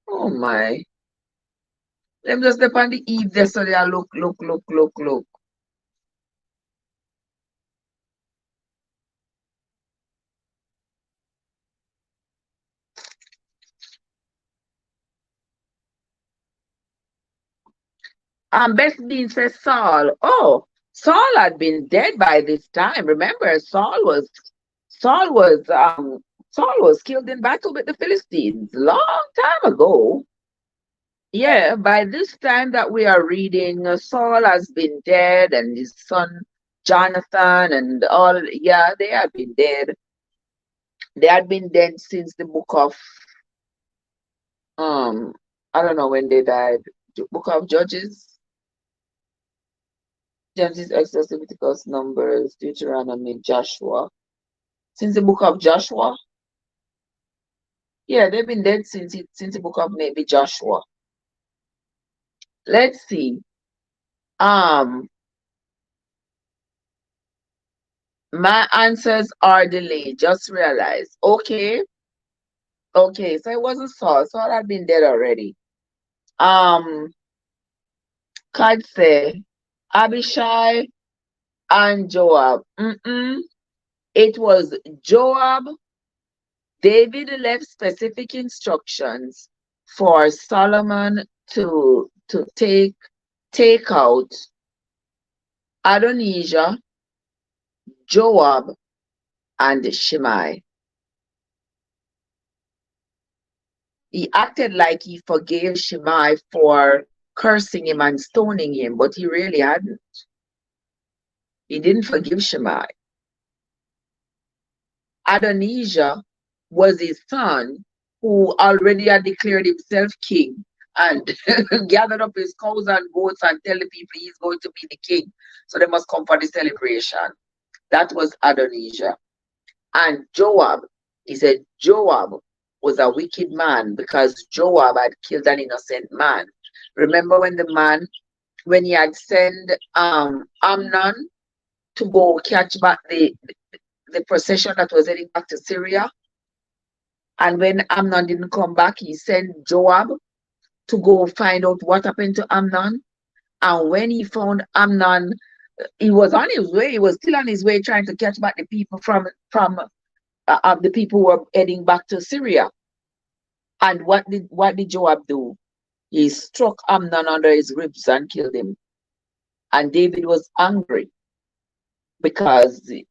Oh my. Them just step on the eve there so they are look, look, look, look, look. Best Dean says Saul. Oh, Saul had been dead by this time. Remember, Saul was Saul was killed in battle with the Philistines long time ago. Yeah, by this time that we are reading, Saul has been dead, and his son Jonathan and all. Yeah, they had been dead. They had been dead since the book of um I don't know when they died. Book of Judges. Genesis, Exodus, Leviticus, Numbers, Deuteronomy, Joshua. Since the book of Joshua. Yeah, they've been dead since the book of maybe Joshua. Let's see. Um, my answers are delayed. Just realized. Okay. Okay, so it wasn't Saul. Saul had been dead already. Um, Cad say Abishai and Joab. It was Joab. David left specific instructions for Solomon to take out Adonijah, Joab, and Shimei. He acted like he forgave Shimei for cursing him and stoning him, but he really hadn't. He didn't forgive Shimei. Adonijah was his son who already had declared himself king and gathered up his cows and goats and tell the people he's going to be the king. So they must come for the celebration. That was Adonijah. And Joab, he said Joab was a wicked man because Joab had killed an innocent man. Remember when he had sent Amnon to go catch back the procession that was heading back to Syria? And when Amnon didn't come back, he sent Joab to go find out what happened to Amnon. And when he found Amnon, he was on his way. He was still on his way trying to catch back the people from the people who were heading back to Syria. And what did Joab do? He struck Amnon under his ribs and killed him. And David was angry because he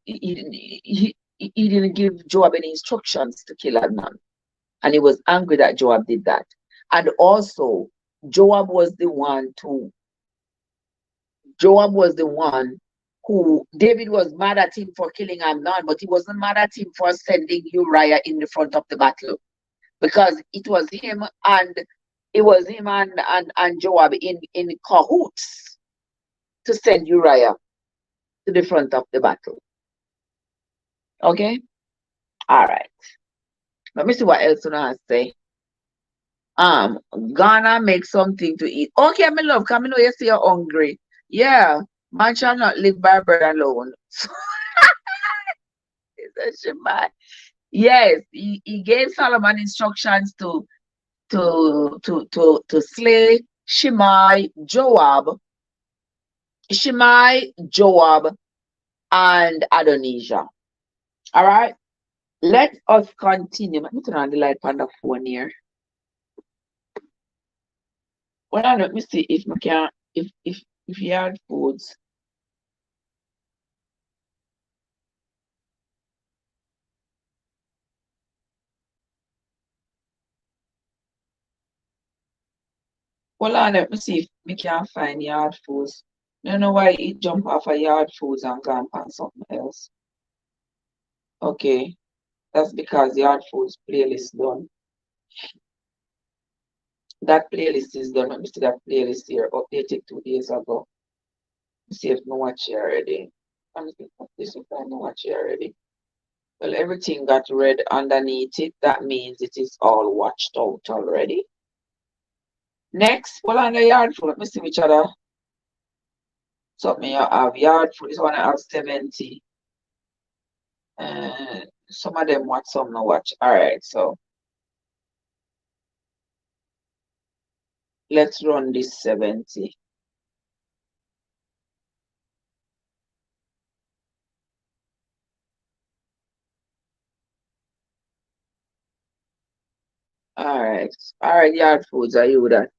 didn't give Joab any instructions to kill Amnon. And he was angry that Joab did that. And also, Joab was the one who David was mad at him for killing Amnon, but he wasn't mad at him for sending Uriah in the front of the battle, because it was him and Joab in cahoots. to send Uriah to the front of the battle. Okay? All right. Let me see what else you know to say. Ghana make something to eat. Okay, my love, come know you say you're hungry. Yeah, man shall not live by bread alone. Yes, he gave Solomon instructions to slay Joab, and Adonijah. All right, let us continue. Let me turn on the light on the phone here. Well, let me see if we can, if you had foods. Hold on, let me see if we can find yard foods. I don't know why it jump off of yard foods and gone on something else. Okay, that's because yard foods playlist done. That playlist is done. Let me see that playlist here, updated 2 days ago. Let's see if no watch it already. Let me see if this if I no watch it already. Well, everything got red underneath it. That means it is all watched out already. Next, well, on the yard food, let me see which other something you have. Yard food is one I have 70. Some of them watch, some no watch. All right, so let's run this 70. All right, yard foods. Are you that?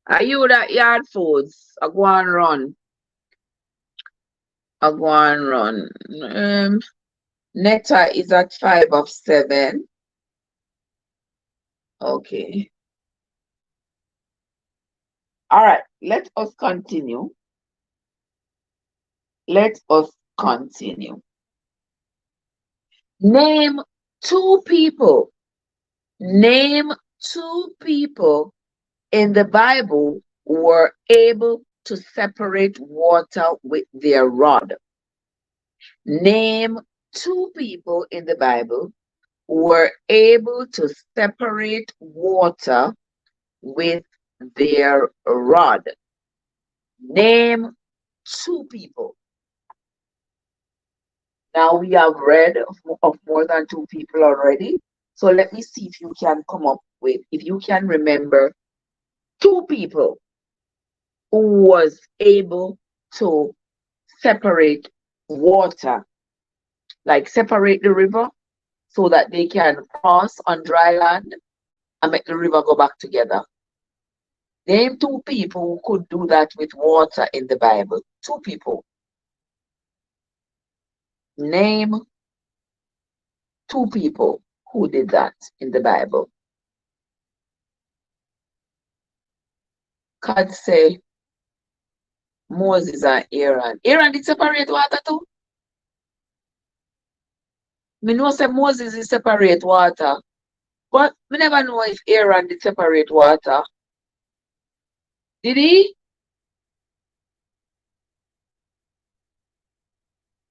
Are you that yard foods? I go and run. I go and run. Netta is at 5 of 7. Okay. All right, let us continue. Let us continue. Name 2 people. Name 2 people in the Bible who were able to separate water with their rod. Name 2 people in the Bible who were able to separate water with their rod. Name 2 people. Now we have read of more than 2 people already. So let me see if you can come up with, if you can remember 2 people who was able to separate water, like separate the river so that they can cross on dry land and make the river go back together. Name 2 people who could do that with water in the Bible. 2 people. Name 2 people who did that in the Bible. God say Moses and Aaron. Aaron did separate water too? Me know say Moses did separate water. But me never know if Aaron did separate water. Did he?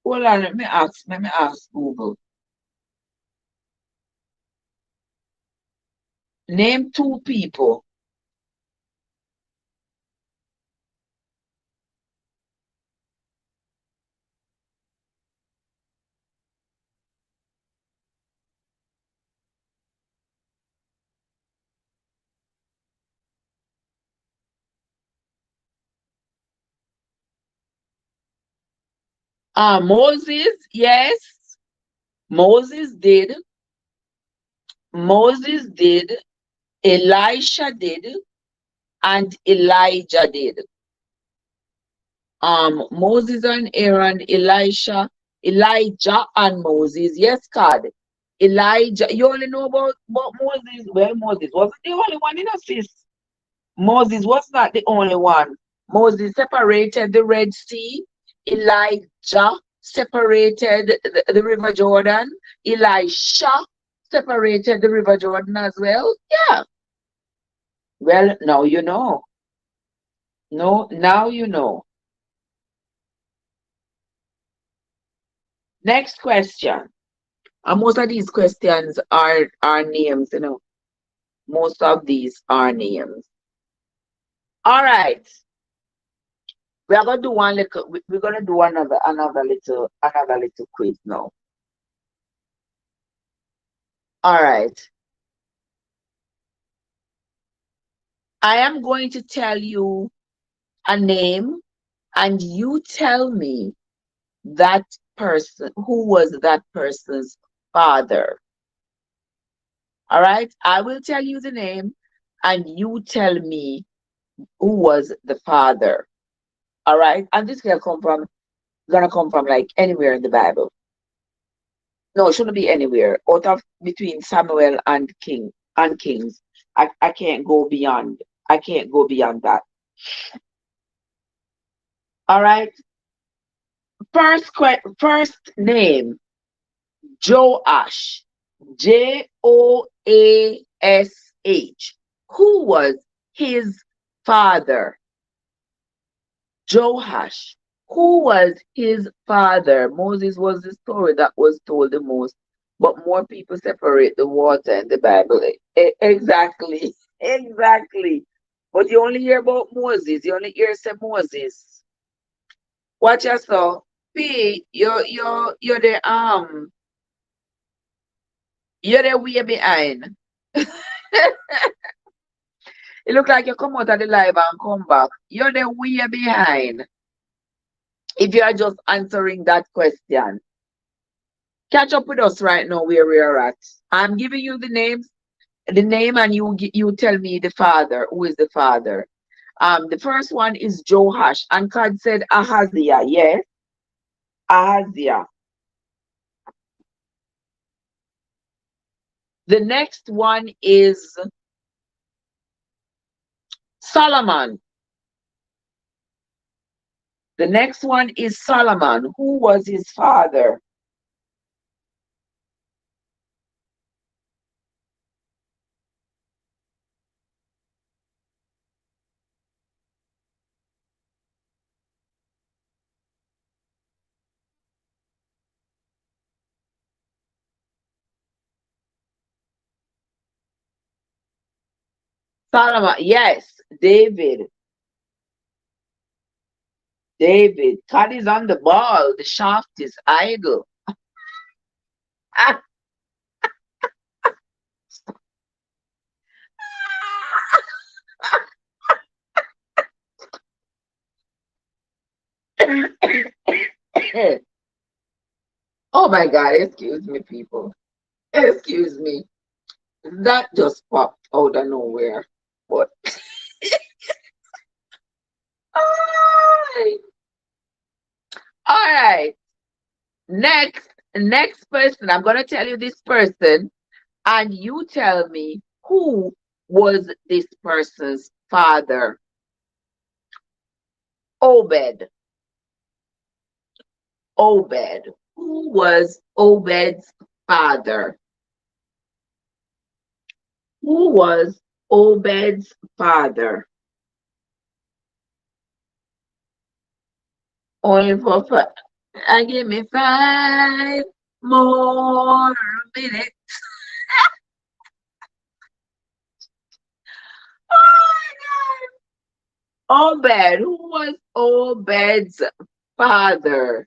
Hold on, let me ask Google. Name 2 people. Moses, yes. Moses did. Moses did. Elisha did. And Elijah did. Moses and Aaron, Elijah and Moses. Yes, God. Elijah, you only know about Moses. Well, Moses wasn't the only one in a sis. Moses was not the only one. Moses separated the Red Sea. Elijah separated the River Jordan. Elisha separated the River Jordan as well. Yeah. Well, now you know. No, now you know. Next question. And most of these questions are names, you know. Most of these are names. All right. We are gonna do one little we're gonna do another little quiz now. All right. I am going to tell you a name and you tell me that person, who was that person's father. All right. I will tell you the name and you tell me who was the father. All right. And this gonna come from like anywhere in the Bible. No, it shouldn't be anywhere. Out of between Samuel and Kings. I can't go beyond. I can't go beyond that. All right. First name, Joash. Joash. Who was his father? Joash. Who was his father? Moses was the story that was told the most, but more people separate the water and the Bible. Exactly. Exactly. But you only hear about Moses. You only hear say Moses. Watch yourself. P, you're the way behind. It look like you come out of the live and come back. You're the way behind. If you are just answering that question, catch up with us right now where we are at. I'm giving you the name, and you tell me the father. Who is the father? The first one is Joash, and God said Ahaziah. Yes, Ahaziah. The next one is Solomon. The next one is Solomon. Who was his father? Solomon. Yes, David. David. God is on the ball. The shaft is idle. Oh my God, excuse me, people. Excuse me. That just popped out of nowhere. But all right. Next person. I'm gonna tell you this person, and you tell me who was this person's father. Obed. Obed. Who was Obed's father? Who was Obed's father? Only for five. Give me 5 more minutes. Oh my God. Obed. Who was Obed's father?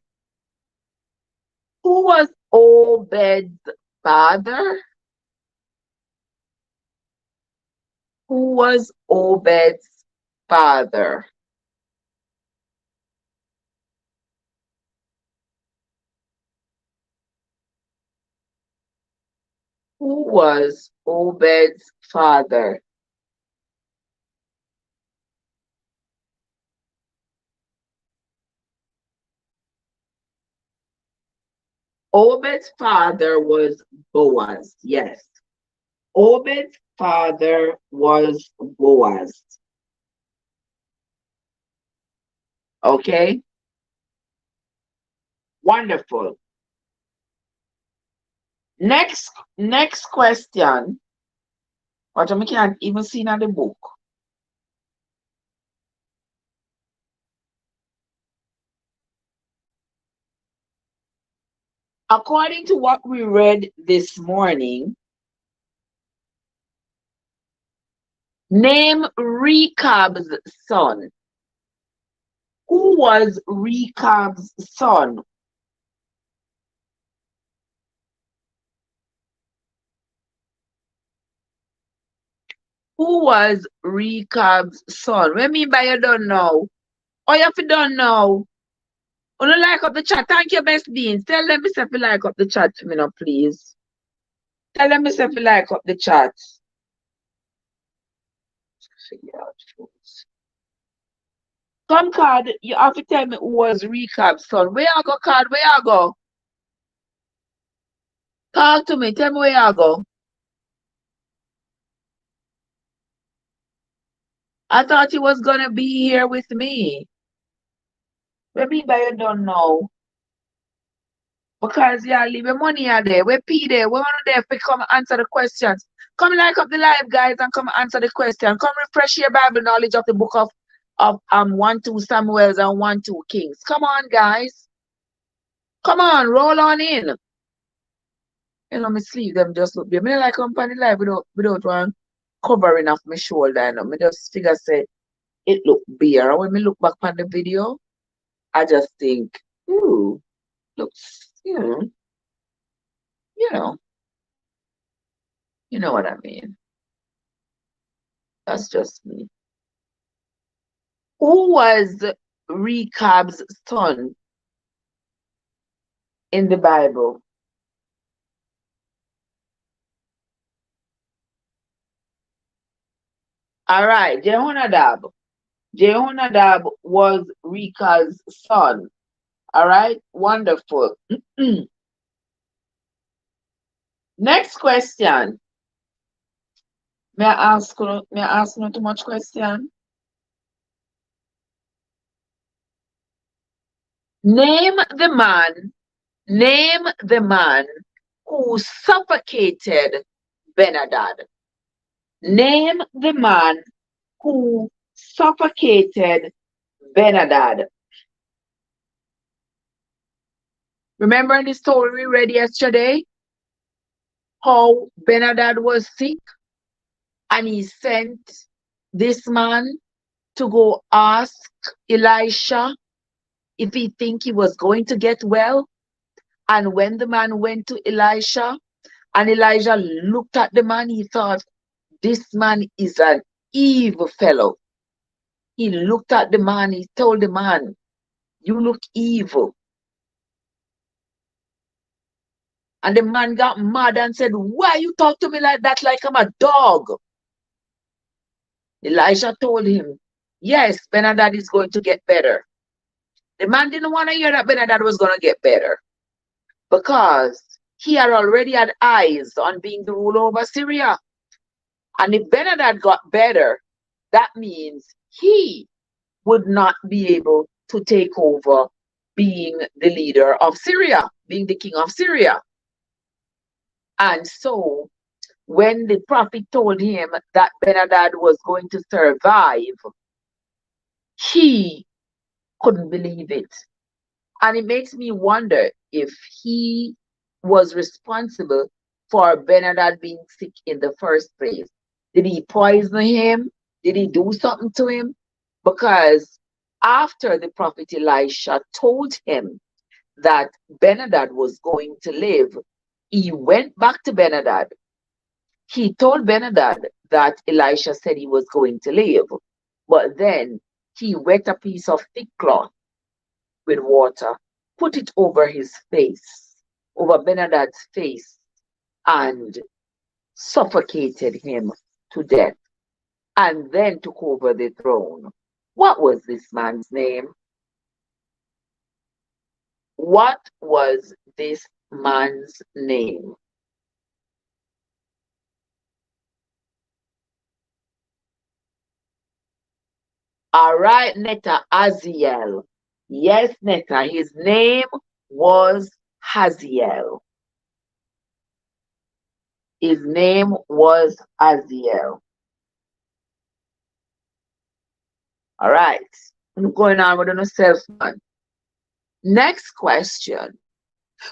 Who was Obed's father? Who was Obed's father? Who was Obed's father? Obed's father was Boaz. Yes. Obed's father was Boaz. Okay? Wonderful. Next question. What I can't even see in the book. According to what we read this morning, name Rechab's son. Who was Rechab's son? Who was Rechab's son? What I mean by you don't know? Oh, you have to don't know. Oh, no like up the chat. Thank you, best beans. Tell them if you like up the chat for me now, please. Tell them if you like up the chat. Come, Card, you have to tell me who was Rechab's son. Where you go, Card? Where you go? Talk to me. Tell me where you go. I thought he was gonna be here with me. What mean by you don't know? Because you leave your money out there. Where P there? Where one of there to come answer the questions? Come like up the live, guys, and come answer the question. Come refresh your Bible knowledge of the book of 1-2 Samuels and 1-2 Kings. Come on, guys. Come on, roll on in. You know, me sleeve them just look there. Me like company live without one covering off my shoulder. You know, me just figure say it look bare. When me look back on the video, I just think, ooh, looks, you know, you know what I mean. That's just me. Who was Rechab's son in the Bible? All right, Jehonadab. Jehonadab was Rechab's son. All right, wonderful. Next question. May I ask not too much question? Name the man who suffocated Ben-Hadad. Name the man who suffocated Ben-Hadad. Remember the story we read yesterday? How Ben-Hadad was sick and he sent this man to go ask Elisha if he think he was going to get well. And when the man went to Elisha and Elijah looked at the man, he thought, this man is an evil fellow. He looked at the man, he told the man, you look evil. And the man got mad and said, why you talk to me like that, like I'm a dog? Elijah told him, yes, Ben-Hadad is going to get better. The man didn't want to hear that Ben-Hadad was going to get better because he had already had eyes on being the ruler over Syria. And if Ben-Hadad got better, that means he would not be able to take over being the leader of Syria, being the king of Syria. And so when the prophet told him that Ben-Hadad was going to survive, he couldn't believe it. And it makes me wonder if he was responsible for Ben-Hadad being sick in the first place. Did he poison him? Did he do something to him? Because after the prophet Elisha told him that Ben-Hadad was going to live, he went back to Ben-Hadad. He told Ben-Hadad that Elisha said he was going to live, but then he wet a piece of thick cloth with water, put it over his face, over Ben-Hadad's face, and suffocated him to death, and then took over the throne. What was this man's name? What was this man's name? All right, Netta, Haziel. Yes, Netta, his name was Haziel. His name was Haziel. All right, I'm going on with the self man. Next question.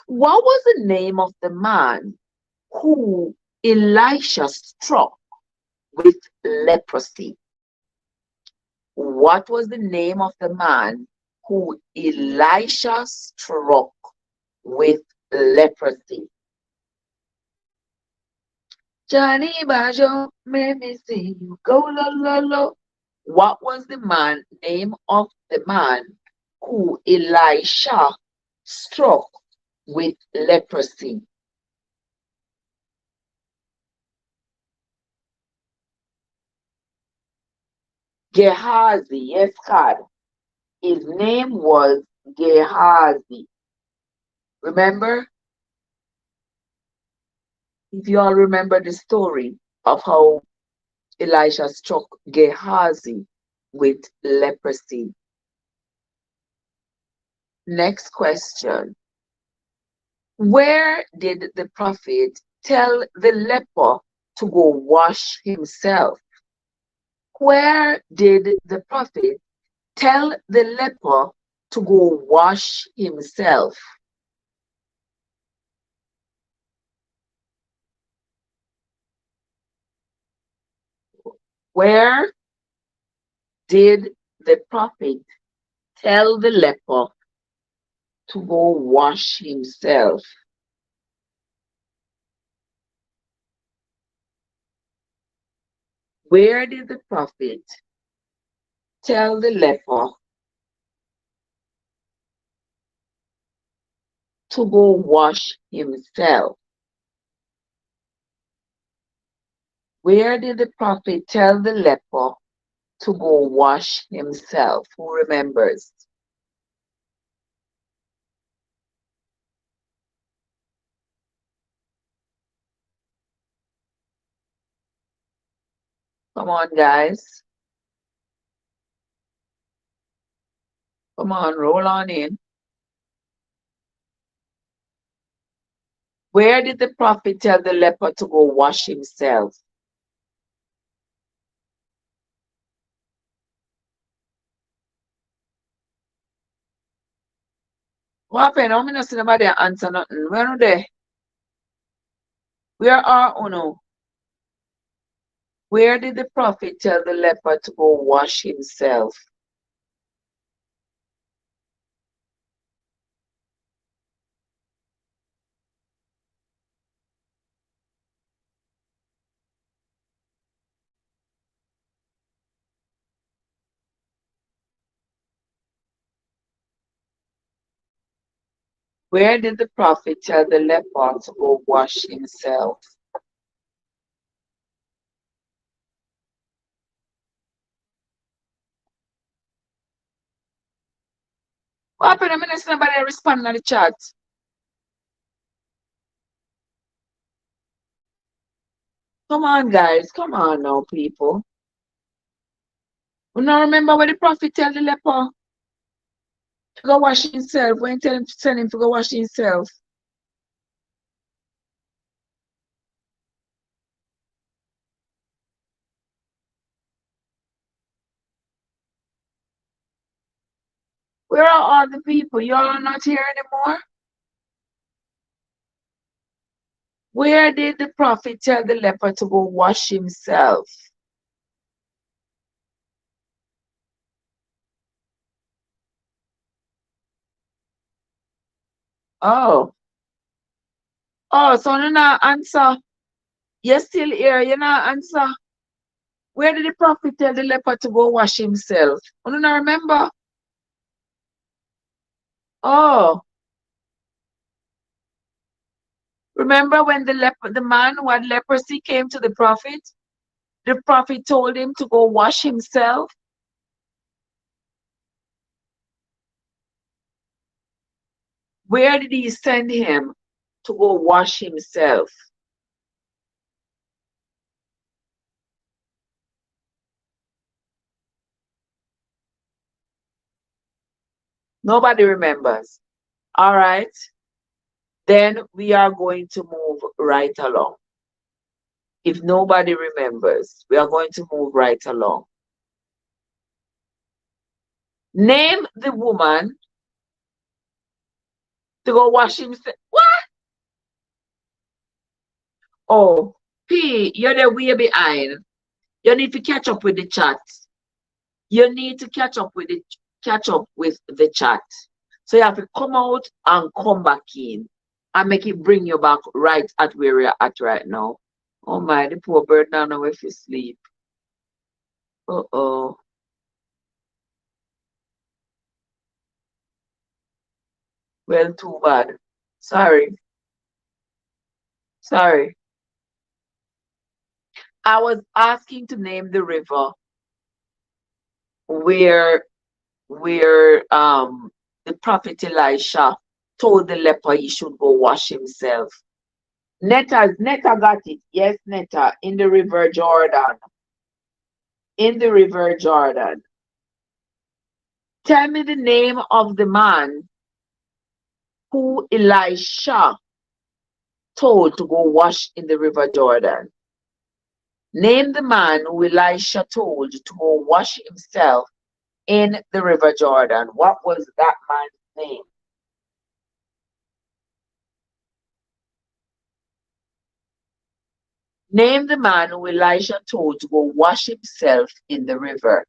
What was the name of the man who Elisha struck with leprosy? What was the name of the man who Elisha struck with leprosy? Johnny Bajo, made me see you go lo lo lo. What was the name of the man who Elisha struck with leprosy? Gehazi, yes, God. His name was Gehazi. Remember? If you all remember the story of how Elisha struck Gehazi with leprosy. Next question. Where did the prophet tell the leper to go wash himself? Where did the prophet tell the leper to go wash himself? Where did the prophet tell the leper to go wash himself? Where did the prophet tell the leper to go wash himself? Where did the prophet tell the leper to go wash himself? Who remembers? Come on, guys. Come on, roll on in. Where did the prophet tell the leper to go wash himself? What happened? I'm not see nobody answer nothing. Where are they? Where are Uno? Where did the prophet tell the leper to go wash himself? Where did the prophet tell the leper to go wash himself? What happened? I'm not see nobody respond in the chat. Come on, guys. Come on now, people. You now remember what the prophet tell the leper to go wash himself when he tell him to go wash himself? Where are all the people? Y'all are not here anymore? Where did the prophet tell the leper to go wash himself? Oh. Oh, so you not answer. You're still here, you not answer. Where did the prophet tell the leper to go wash himself? You not remember? Oh. Remember when the man who had leprosy came to the prophet? The prophet told him to go wash himself. Where did he send him to go wash himself? Nobody remembers. All right. Then we are going to move right along. If nobody remembers, we are going to move right along. Name the woman To go wash himself. What? Oh, P, you're the way behind. You need to catch up with the chat. You need to catch up with the chat. So you have to come out and come back in and make it bring you back right at where you're at right now. Oh my, the poor bird now know if you sleep. Uh-oh. Well, too bad. Sorry. Sorry. I was asking to name the river where the prophet Elisha told the leper he should go wash himself. Netta got it. Yes, Netta, in the River Jordan. In the River Jordan. Tell me the name of the man who Elisha told to go wash in the River Jordan. Name the man who Elisha told to go wash himself in the River Jordan. What was that man's name? Name the man who Elisha told to go wash himself in the river.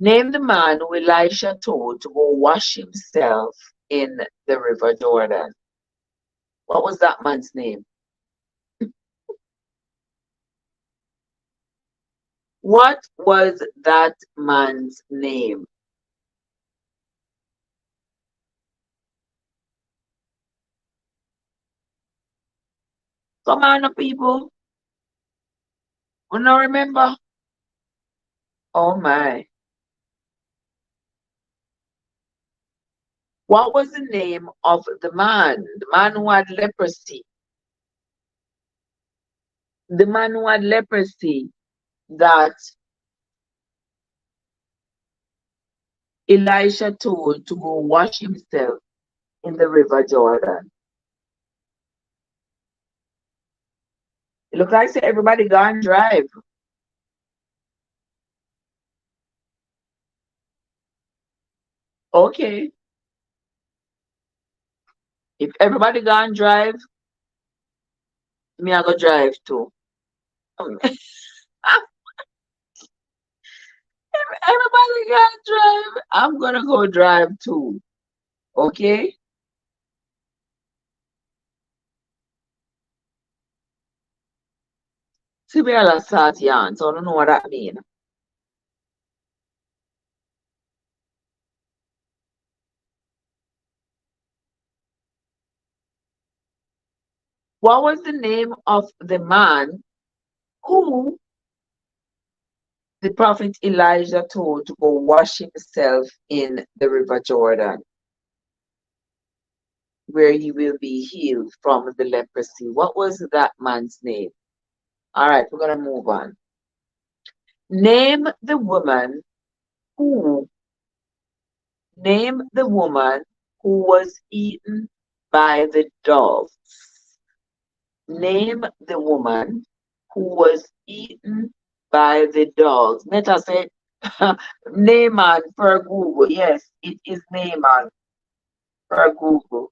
Name the man who Elisha told to go wash himself in the River Jordan. What was that man's name? What was that man's name? Come on, people. You don't remember? Oh my. What was the name of the man? The man who had leprosy. The man who had leprosy that Elisha told to go wash himself in the River Jordan. It looks like everybody gone drive. Okay. If everybody gone drive, me I go drive too. Everybody gone drive. I'm gonna go drive too. Okay? See me all start yarn, so I don't know what that means. What was the name of the man who the prophet Elijah told to go wash himself in the River Jordan, where he will be healed from the leprosy? What was that man's name? All right, we're going to move on. Name the woman who was eaten by the dogs. Name the woman who was eaten by the dogs. Netta said, Naaman per Google. Yes, it is Naaman per Google.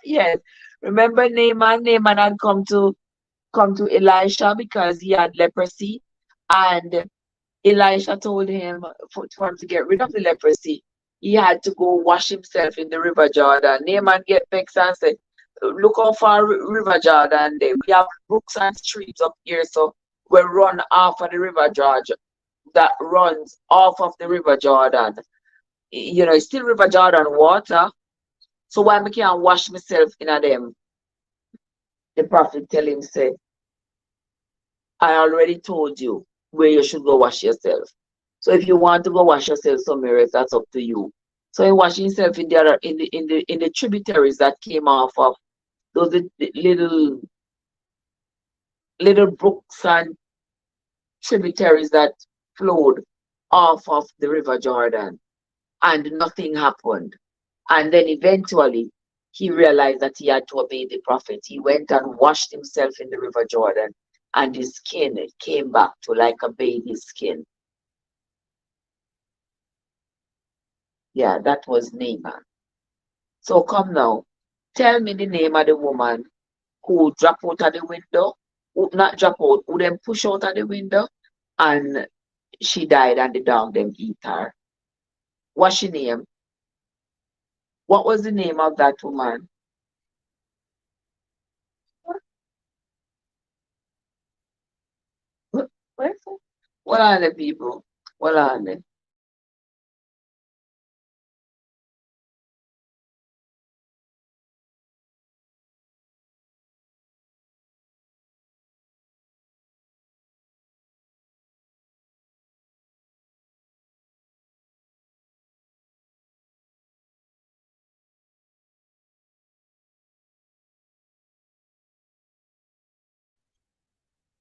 Yes. Remember Naaman? Naaman had come to Elisha because he had leprosy. And Elisha told him for him to get rid of the leprosy, he had to go wash himself in the River Jordan. Naaman get vexed and said, look how far River Jordan there. We have brooks and streams up here, so we run off of the River Jordan that runs off of the River Jordan. You know, it's still River Jordan water. So why I can't wash myself in a them? The prophet tell him, say, I already told you where you should go wash yourself. So if you want to go wash yourself somewhere else, that's up to you. So he washed himself in the other, in the tributaries that came off of those little brooks and tributaries that flowed off of the River Jordan, and nothing happened. And then eventually he realized that he had to obey the prophet. He went and washed himself in the River Jordan. and the skin came back to like a baby skin. Yeah, that was Naaman. So come now, tell me the name of the woman who dropped out of the window, who not drop out, who then push out of the window, and she died and the dog them eat her. What's she name? What was the name of that woman? Where's it? What are the people? What are they?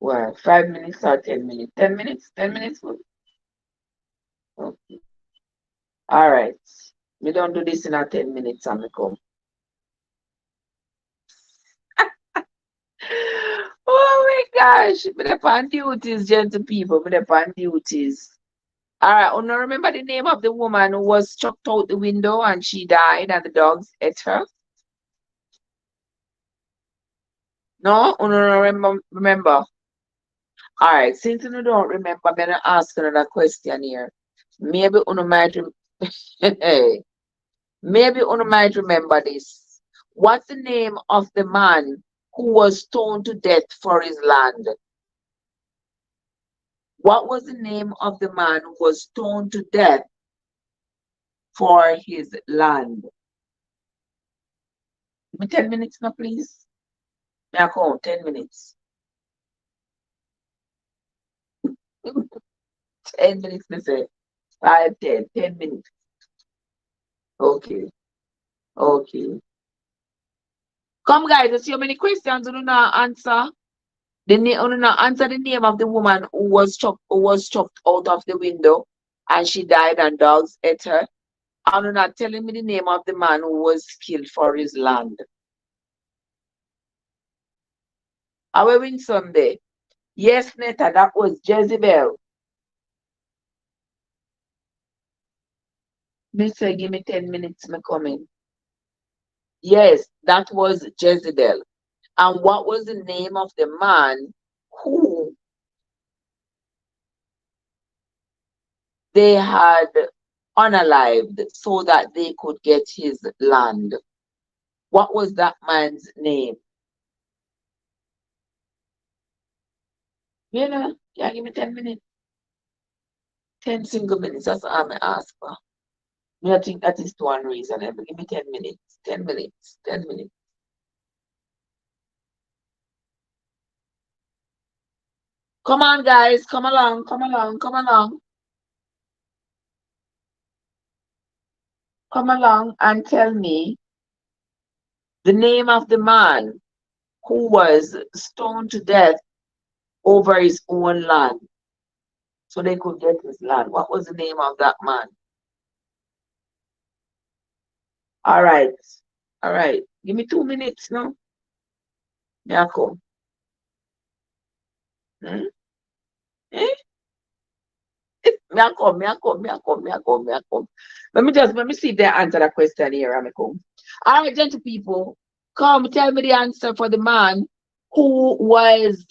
Well, 5 minutes or 10 minutes? 10 minutes? 10 minutes? Okay. All right. We don't do this in a 10 minutes, and me come. Oh my gosh. Me dey on duties, gentle people. Me dey on duties. All right. Oh, no, remember the name of the woman who was chucked out the window and she died and the dogs ate her? No? Oh, no, no, remember. All right. Since you don't remember, I'm going to ask another question here. Maybe you might, maybe you might remember this. What's the name of the man who was stoned to death for his land? What was the name of the man who was stoned to death for his land? Give me 10 minutes now, please. May I count 10 minutes? 10 minutes, me say. 5, 10, 10 minutes. Okay, okay. Come, guys, let's see how many questions you do not answer. You not answer the name of the woman who was chucked out of the window and she died and dogs ate her. And you're not telling me the name of the man who was killed for his land. I will win someday. Yes, Netta, that was Jezebel. Mister, give me 10 minutes, me coming. Yes, that was Jezebel. And what was the name of the man who they had unalived so that they could get his land? What was that man's name? You know, yeah, give me 10 minutes. 10 single minutes. That's all I ask for. I think that is too unreasonable. Give me 10 minutes. 10 minutes. 10 minutes. Come on, guys. Come along. Come along. Come along. Come along and tell me the name of the man who was stoned to death over his own land so they could get his land. What was the name of that man? All right. All right. Give me 2 minutes now. Yeah, come. Hmm? Eh? Me a come, me a come, me a come, me a come, me a come. Let me see if they answer that question here. I'm come. All right, gentle people, come tell me the answer for the man who was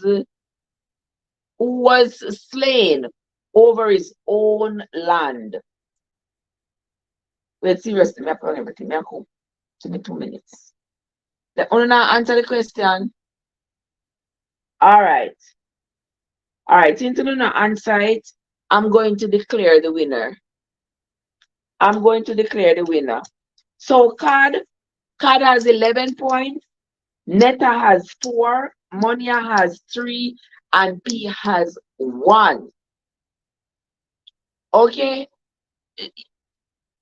slain over his own land. Wait, seriously, me a come everything. Me a come. Give me 2 minutes. The owner answer the question. All right. All right. Since you don't answer it, I'm going to declare the winner. I'm going to declare the winner. So Card has 11 points, Netta has 4, Monia has 3, and P has 1. Okay?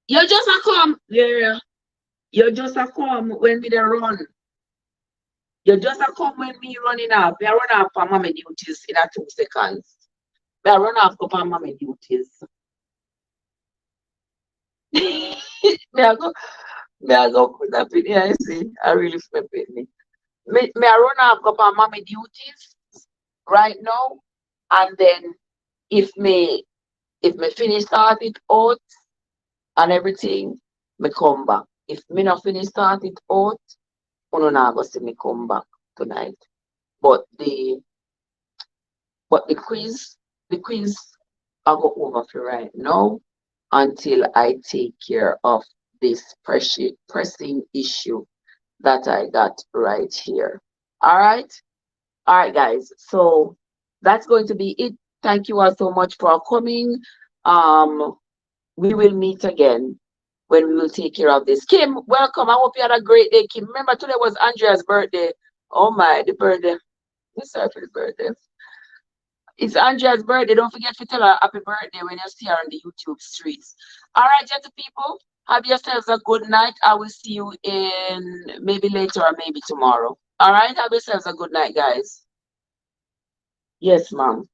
You just a come, yeah. You just a come when me dey run. You just a come when me running off. Me a run off for mommy duties in a 2 seconds. Me a run off for mommy duties. me a go, put up in here, I see. I really flip it me. Me a run off for mommy duties. right now. And then if me finish start it out and everything, me come back. If me not finish start it out, uno not go see me come back tonight. But the quiz I go over for right now until I take care of this pressing issue that I got right here. All right. All right, guys. So that's going to be it. Thank you all so much for coming. Um, we will meet again when we will take care of this. Kim, welcome. I hope you had a great day, Kim. Remember, today was Andrea's birthday. Oh my, the birthday. Sorry for the birthday. It's Andrea's birthday. Don't forget to tell her happy birthday when you see her on the YouTube streets. All right, gentle people. Have yourselves a good night. I will see you in maybe later or maybe tomorrow. All right, have yourselves a good night, guys. Yes, ma'am.